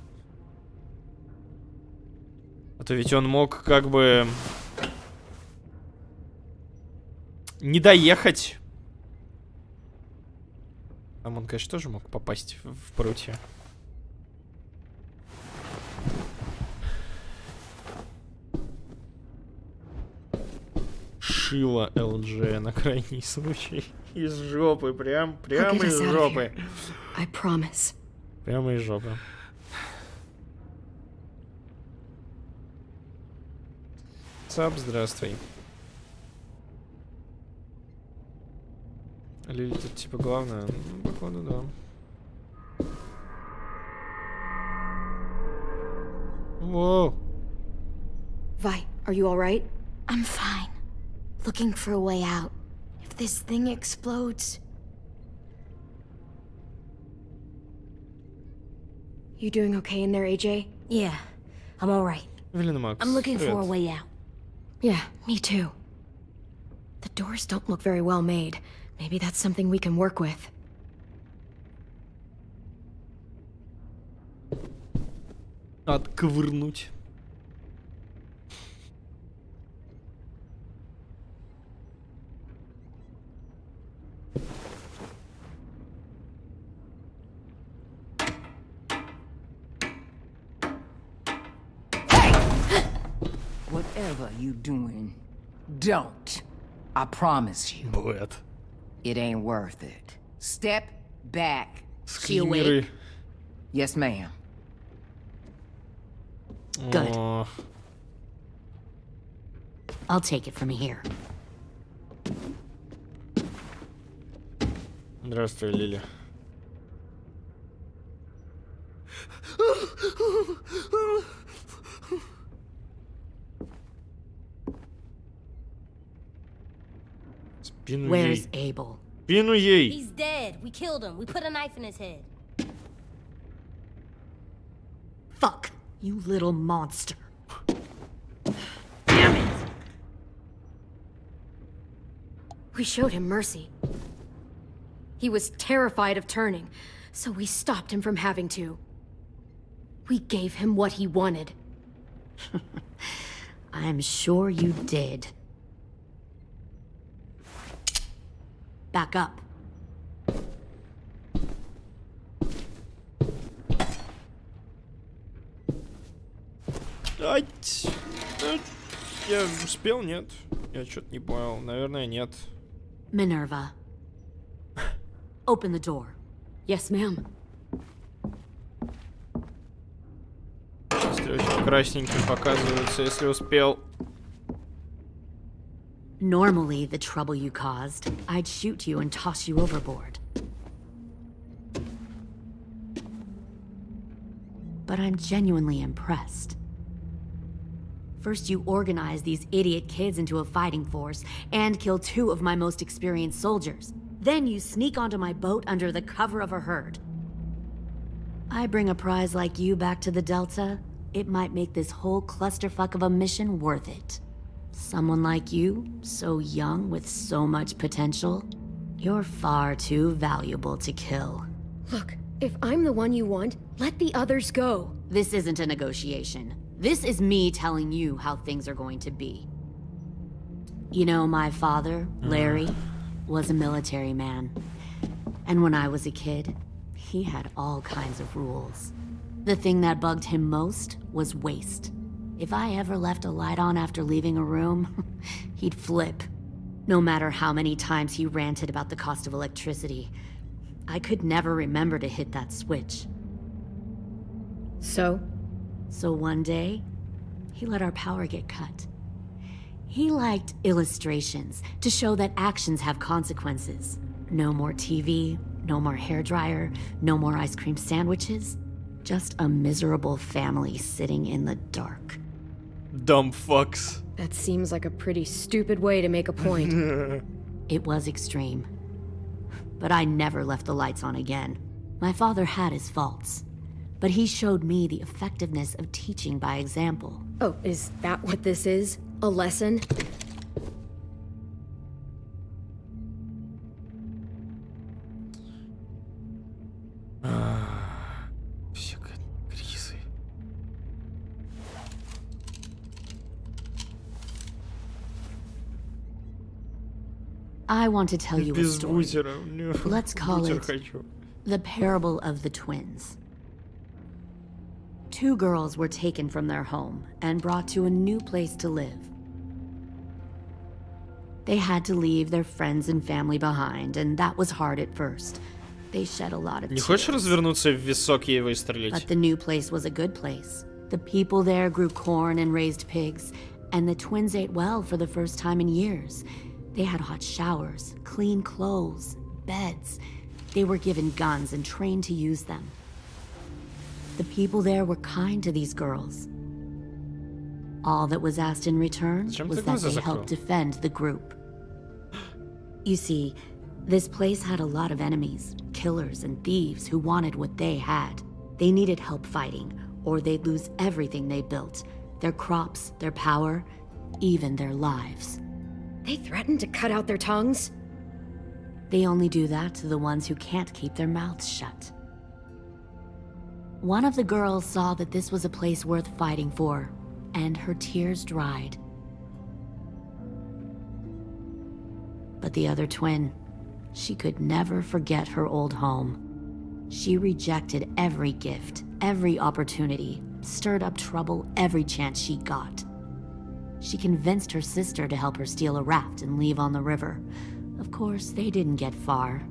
А то ведь он мог как бы... не доехать. Там он, конечно, тоже мог попасть в прутья. Шила ЛДЖ на крайний случай. Из жопы, прям из жопы. I promise. Прямо из жопы. Цап, здравствуй. Лили тут типа главное. Ну, походу, да. Whoa. Vi, are you alright? I'm fine. Looking for a way out. If this thing explodes... You doing okay in there, AJ? Yeah, I'm alright. I'm looking for a way out. Yeah, me too. The doors don't look very well made. Maybe that's something we can work with. Отковырнуть. whatever you doing, don't. I promise you. Бывает. It ain't worth it. Step back. She awake? Yes, ma'am. Good. I'll take it from here. Здравствуй, Лили. Where's Abel? Спину ей. He's dead. We killed him. We put a knife in his head. Fuck, you little monster. Damn it! We showed him mercy. He was terrified of turning, so we stopped him from having to. We gave him what he wanted. I'm sure you did. Back up. Ай, я успел, нет? Я что-то не понял. Наверное, нет. Minerva. Open the door. Yes, ma'am. Стрелочки красненьким показываются, если успел. Normally, the trouble you caused, I'd shoot you and toss you overboard. But I'm genuinely impressed. First, you organize these idiot kids into a fighting force and kill 2 of my most experienced soldiers. Then you sneak onto my boat under the cover of a herd. I bring a prize like you back to the Delta, it might make this whole clusterfuck of a mission worth it. Someone like you, so young with so much potential, you're far too valuable to kill. Look, if I'm the one you want, let the others go. This isn't a negotiation. This is me telling you how things are going to be. You know, my father, Larry, was a military man. And when I was a kid, he had all kinds of rules. The thing that bugged him most was waste. If I ever left a light on after leaving a room, he'd flip. No matter how many times he ranted about the cost of electricity, I could never remember to hit that switch. So one day, he let our power get cut. He liked illustrations to show that actions have consequences. No more TV, no more hairdryer, no more ice cream sandwiches. Just a miserable family sitting in the dark. Dumb fucks. That seems like a pretty stupid way to make a point. It was extreme. But I never left the lights on again. My father had his faults, but he showed me the effectiveness of teaching by example. Oh, is that what this is? A lesson? I want to tell you a story. No. Let's call it the parable of the twins. 2 girls were taken from their home and brought to a new place to live. They had to leave their friends and family behind, and that was hard at first. They shed a lot of tears. Не хочешь развернуться в висок ей выстрелить? But the new place was a good place. The people there grew corn and raised pigs, and the twins ate well for the first time in years. They had hot showers, clean clothes, beds. They were given guns and trained to use them. The people there were kind to these girls. All that was asked in return was that they helped defend the group. You see, this place had a lot of enemies, killers and thieves who wanted what they had. They needed help fighting, or they'd lose everything they built. Their crops, their power, even their lives. They threatened to cut out their tongues? They only do that to the ones who can't keep their mouths shut. One of the girls saw that this was a place worth fighting for, and her tears dried. But the other twin, she could never forget her old home. She rejected every gift, every opportunity, stirred up trouble every chance she got. She convinced her sister to help her steal a raft and leave on the river. Of course, they didn't get far.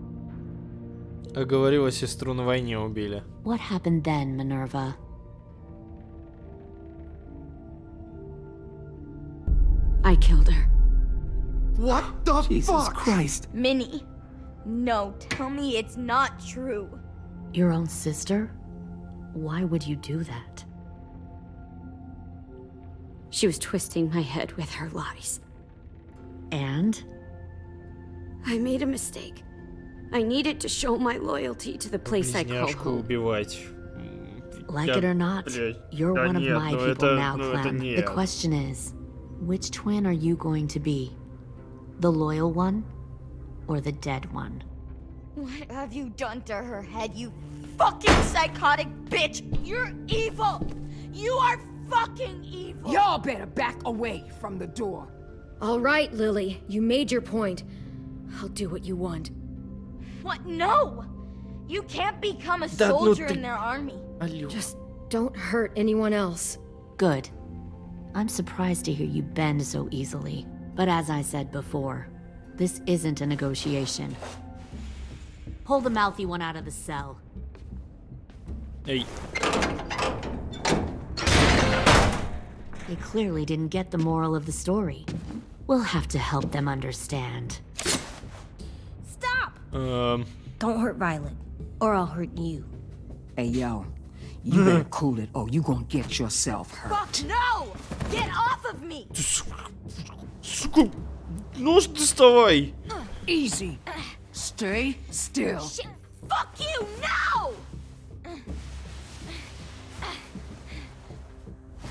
А говорила, сестру на войне убили. What happened then, Minerva? I killed her. What the Jesus fuck? Christ. Minnie, no, tell me it's not true. Your own sister? Why would you do that? She was twisting my head with her lies. And? I made a mistake. I needed to show my loyalty to the place I call Близняшку home. убивать. Like it or not, you're one of my people now, Clem. The question is, which twin are you going to be? The loyal one or the dead one? What have you done to her head, you fucking psychotic bitch? You're evil! You are fucking evil! Y'all better back away from the door. All right, Lily, you made your point. I'll do what you want. What? No! You can't become a soldier in their army. Just don't hurt anyone else. Good. I'm surprised to hear you bend so easily. But as I said before, this isn't a negotiation. Pull the mouthy one out of the cell. Hey. They clearly didn't get the moral of the story. We'll have to help them understand. Stop! Don't hurt Violet, or I'll hurt you. Hey, yo. You better cool it, or you gonna get yourself hurt. Fuck no! Get off of me! Сука, ну ж доставай. Easy. Stay still. Shit, fuck you, no!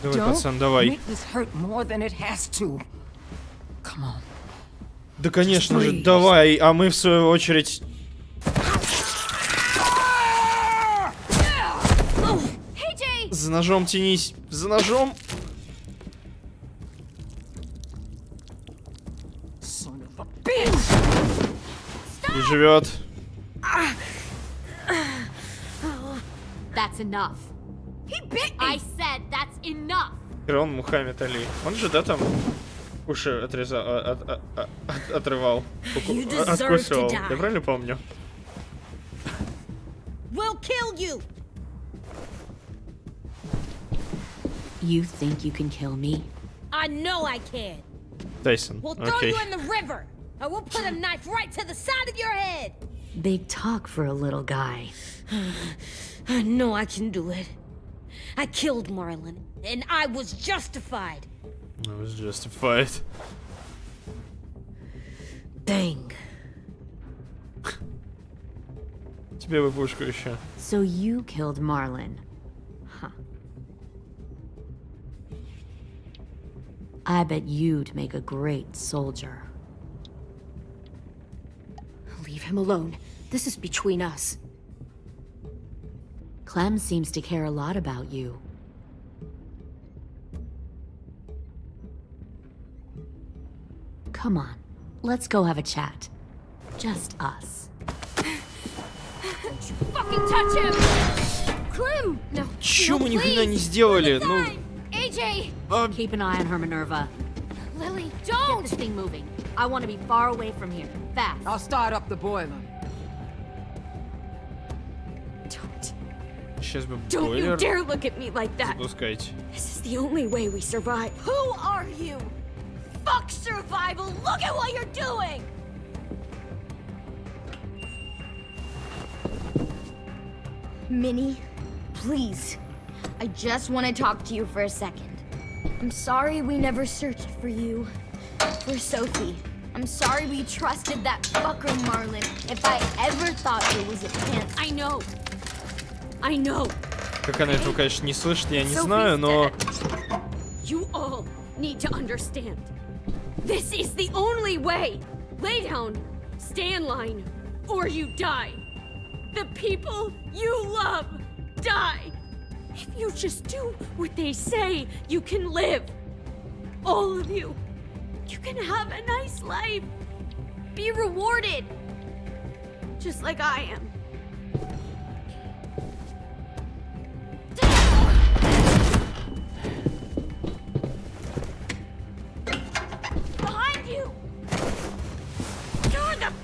Давай, пацан, давай. Make this hurt more than it has to. Come on. Да, конечно же, давай, а мы в свою очередь... За ножом тянись, за ножом. И живет. That's enough. He bit me. I said that's enough. Ирон Мухаммед Али. Он же, да, там уши отрезал, отрывал, откусывал. Я правильно помню? We'll kill you. You think you can kill me? I know I can. Тайсон. We'll throw you in the river. I will put a knife right to the side of your head. Big talk for a little guy. I know I can do it. I killed Marlon. And I was justified. I was justified. Dang. Тебе бы пушку еще. So you killed Marlon. Huh. I bet you'd make a great soldier. Leave him alone. This is between us. Clem seems to care a lot about you. Come on, let's go have a chat. Just us. Don't you fucking touch him! Clem! No. Чё мы ни please. хрена не сделали? Ну... AJ! Keep an eye on her, Minerva. Lily, don't! Get this thing moving. I want to be far away from here. Fast. I'll start up the boiler. Сейчас бы Don't you бойлер dare look at me like that. запускать. This is the only way we survive. Who are you? Fuck survival! Look at what you're doing! Minnie, please. I just want to talk to you for a second. I'm sorry we never searched for you. For Sophie. I'm sorry we trusted that fucker Marlon. If I ever thought there was a chance. I know. I know. Как она этого, конечно, не слышит, я не знаю, но... You all need to understand. This is the only way. Lay down, stay in line, or you die. The people you love die. If you just do what they say, you can live. All of you. You can have a nice life. Be rewarded. Just like I am.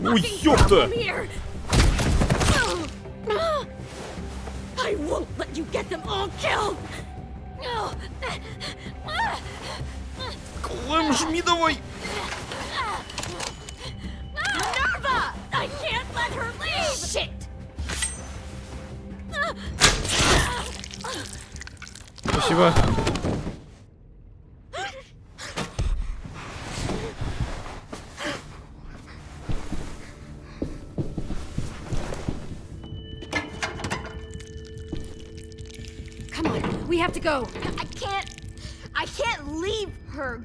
Ой, ёпта! I won't let you get them all killed. Клэм, жми давай! Nerva! I can't let her leave! Shit! Спасибо. Come on, we have to go. I can't leave her.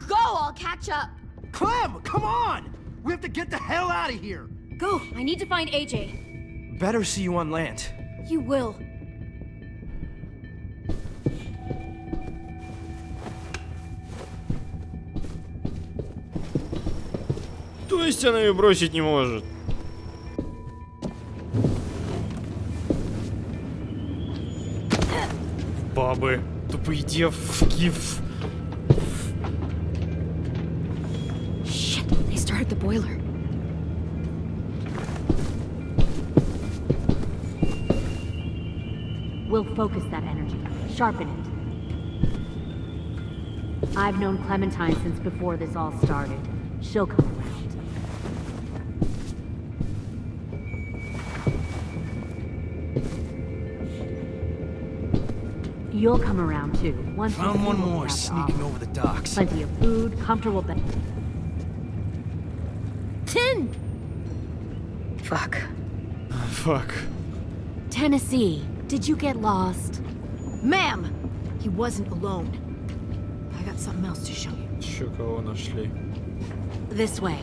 Go, I'll catch up. Clem, come on! We have to get the hell out of here. Go, I need to find AJ. Better see you on land. You will. То есть она ее бросить не может. Бабы, тупые девки. Shit, they started the boiler. We'll focus that energy, sharpen it. I've known Clementine since before this all started. She'll come around. You'll come around too. Once found one more sneaking over the docks. Plenty of food, comfortable bed. Tin! Fuck. Fuck. Tennessee, did you get lost? Ma'am! He wasn't alone. I got something else to show you. Еще кого нашли? This way.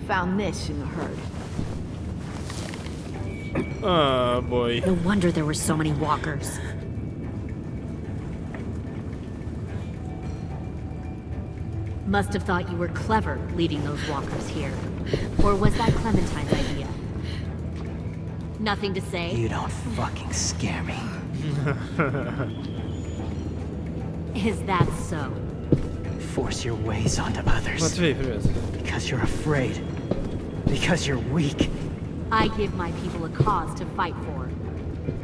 Found this in the herd. Oh boy. No wonder there were so many walkers. Must have thought you were clever leading those walkers here. Or was that Clementine's idea? Nothing to say? You don't fucking scare me. Is that so? Force your ways onto others. Матвей, привет. Because you're afraid. Because you're weak. I give my people a cause to fight for.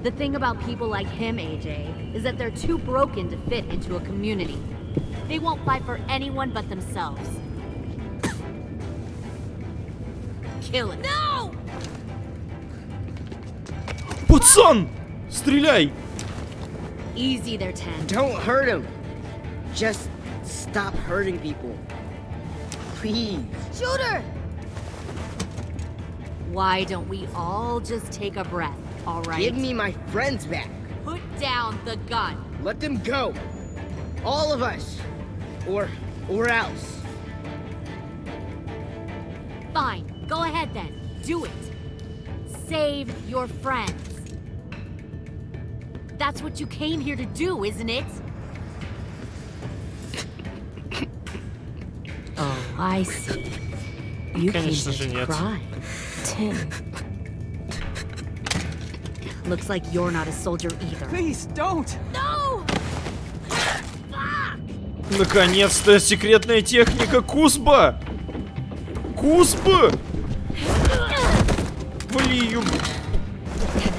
The thing about people like him, AJ, is that they're too broken to fit into a community. They won't fight for anyone but themselves. Kill it. No! Пацан! Стреляй! Easy there, Tian. Don't hurt him. Just stop hurting people. Please. Shoot her! Why don't we all just take a breath, all right? Give me my friends back. Put down the gun. Let them go. All of us. Or else. Fine. Go ahead then. Do it. Save your friends. That's what you came here to do, isn't it? Oh, I see. You came here to cry. Tin. Looks like you're not a soldier either. Please, don't! No! Наконец-то секретная техника Кусба! Кусба! Вали ее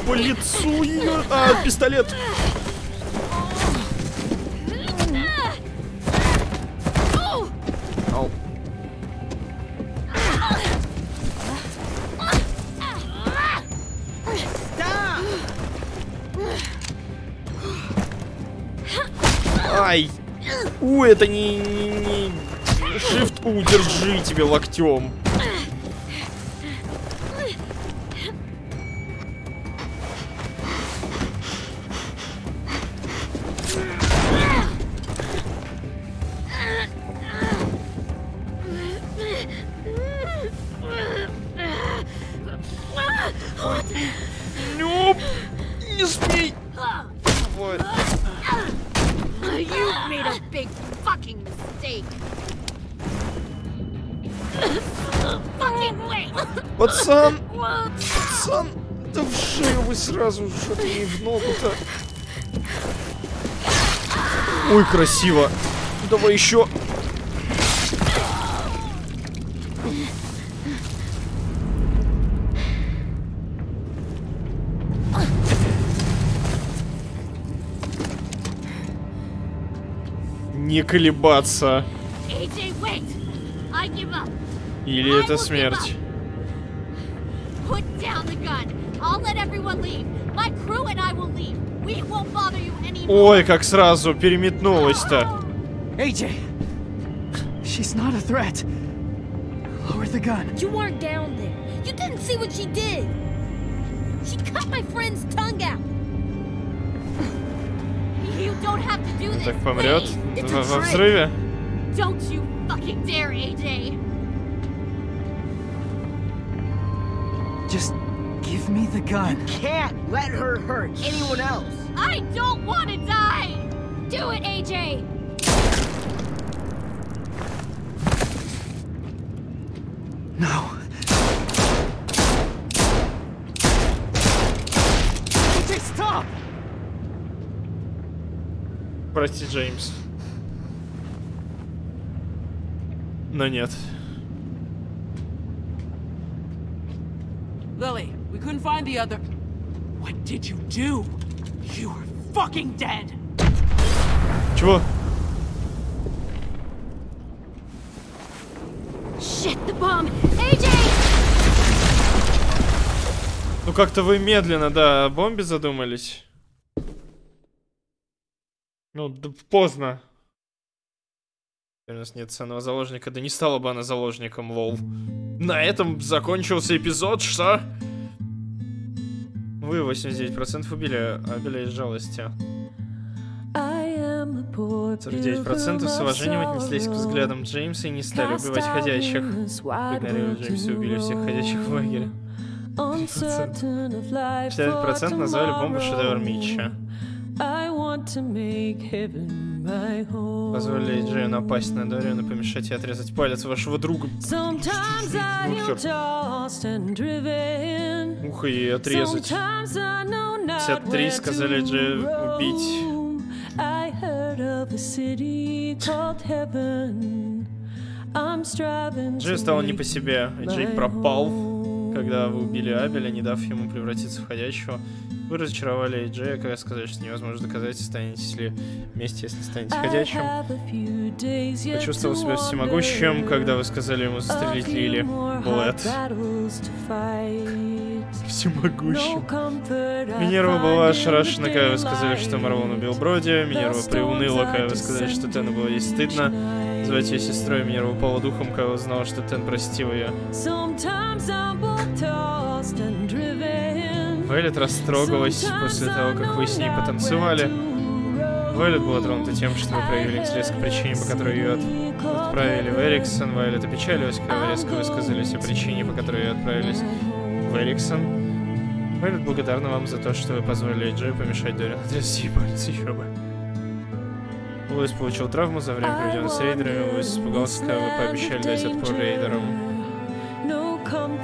по лицу ее. А, пистолет. Ау. Ай! Это не... Shift U, держи тебе локтем. Нюп! Не смей! Вот. You made a big fucking mistake. Fucking wait. Пацан! Пацан! Да в шею вы сразу, что-то не в ногу-то. Ой, красиво. Давай еще. Не колебаться. Или это смерть? Ой, как сразу переметнулась-то. AJ, she's not a threat. Lower the gun. You weren't down there. You didn't see what she did. She cut my friend's tongue out. You don't have to do this. Так помрет во взрыве. Don't you fucking dare, AJ. Just give me the gun. You can't let her hurt anyone else. I don't want to die. Do it, AJ. No. AJ, stop. Прости, Джеймс. Но нет. Lily, we couldn't find the other. What did you do? You were fucking dead. Чего? Shit, the bomb. AJ! Ну как-то вы медленно, да, о бомбе задумались. Ну, да, поздно. У нас нет ценного заложника. Да не стала бы она заложником, лол. На этом закончился эпизод, что? Вы 89% убили Абеля из жалости. 49% с уважением отнеслись к взглядам Джеймса и не стали убивать ходящих. Игнорируя Джеймса и убили всех ходящих в лагере. 60% назвали бомбу шедевр Митча. Позволили Джею напасть на Дориана, помешать и отрезать палец вашего друга. Ухо и отрезать. 53 сказали Джею убить. Джей стало не по себе. Джей пропал, когда вы убили Абеля, не дав ему превратиться в ходячего. Вы разочаровали Джея, когда сказали, что невозможно доказать, останетесь ли вместе, если станете ходячим. Почувствовал себя всемогущим, когда вы сказали ему застрелить Лили. Блэд. Всемогущим. Минерва была ошарашена, когда вы сказали, что Марвон убил Броди. Минерва приуныла, когда вы сказали, что Тену было ей стыдно. Звать ее сестрой. Минерва упала духом, когда узнала, что Тен простил ее. Вайлет растрогалась после того, как вы с ней потанцевали. Вайлет была тронута тем, что вы проявили интерес к причине, по которой ее отправили в Эриксон. Вайлет опечалилась, когда вы резко высказались о причине, по которой ее отправились в Эриксон. Вайлет благодарна вам за то, что вы позволили Джею помешать Дориану отрезать ей палец, еще бы. Луис получил травму за время, проведенное с рейдерами. Луис испугался, когда вы пообещали дать отпор рейдерам.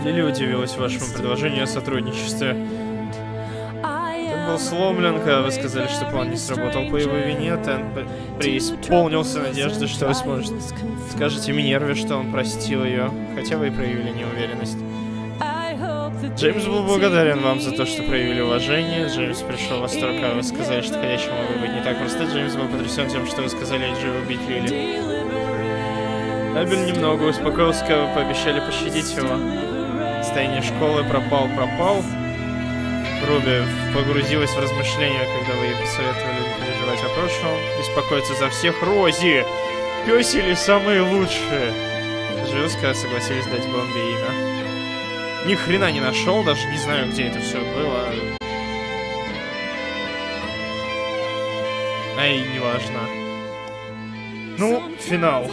Лили удивилась вашему предложению о сотрудничестве. Тен был сломлен, когда вы сказали, что план не сработал по его вине. Тен преисполнился надежды, что вы сможете. Скажете Минерве, что он простил ее, хотя вы и проявили неуверенность. Джеймс был благодарен вам за то, что проявили уважение. Джеймс пришел в восторг, когда вы сказали, что ходячим могут быть не так просто. Джеймс был потрясен тем, что вы сказали Джею убить Лили. Абель немного успокоился, когда вы пообещали пощадить его. Состояние школы пропал. Руби погрузилась в размышления, когда вы ей посоветовали не переживать о прошлом. Беспокоиться за всех. Рози! Пёсели самые лучшие! Живёс, когда согласились дать бомбе имя. Ни хрена не нашел, даже не знаю, где это все было. Ай, неважно. Ну, финал.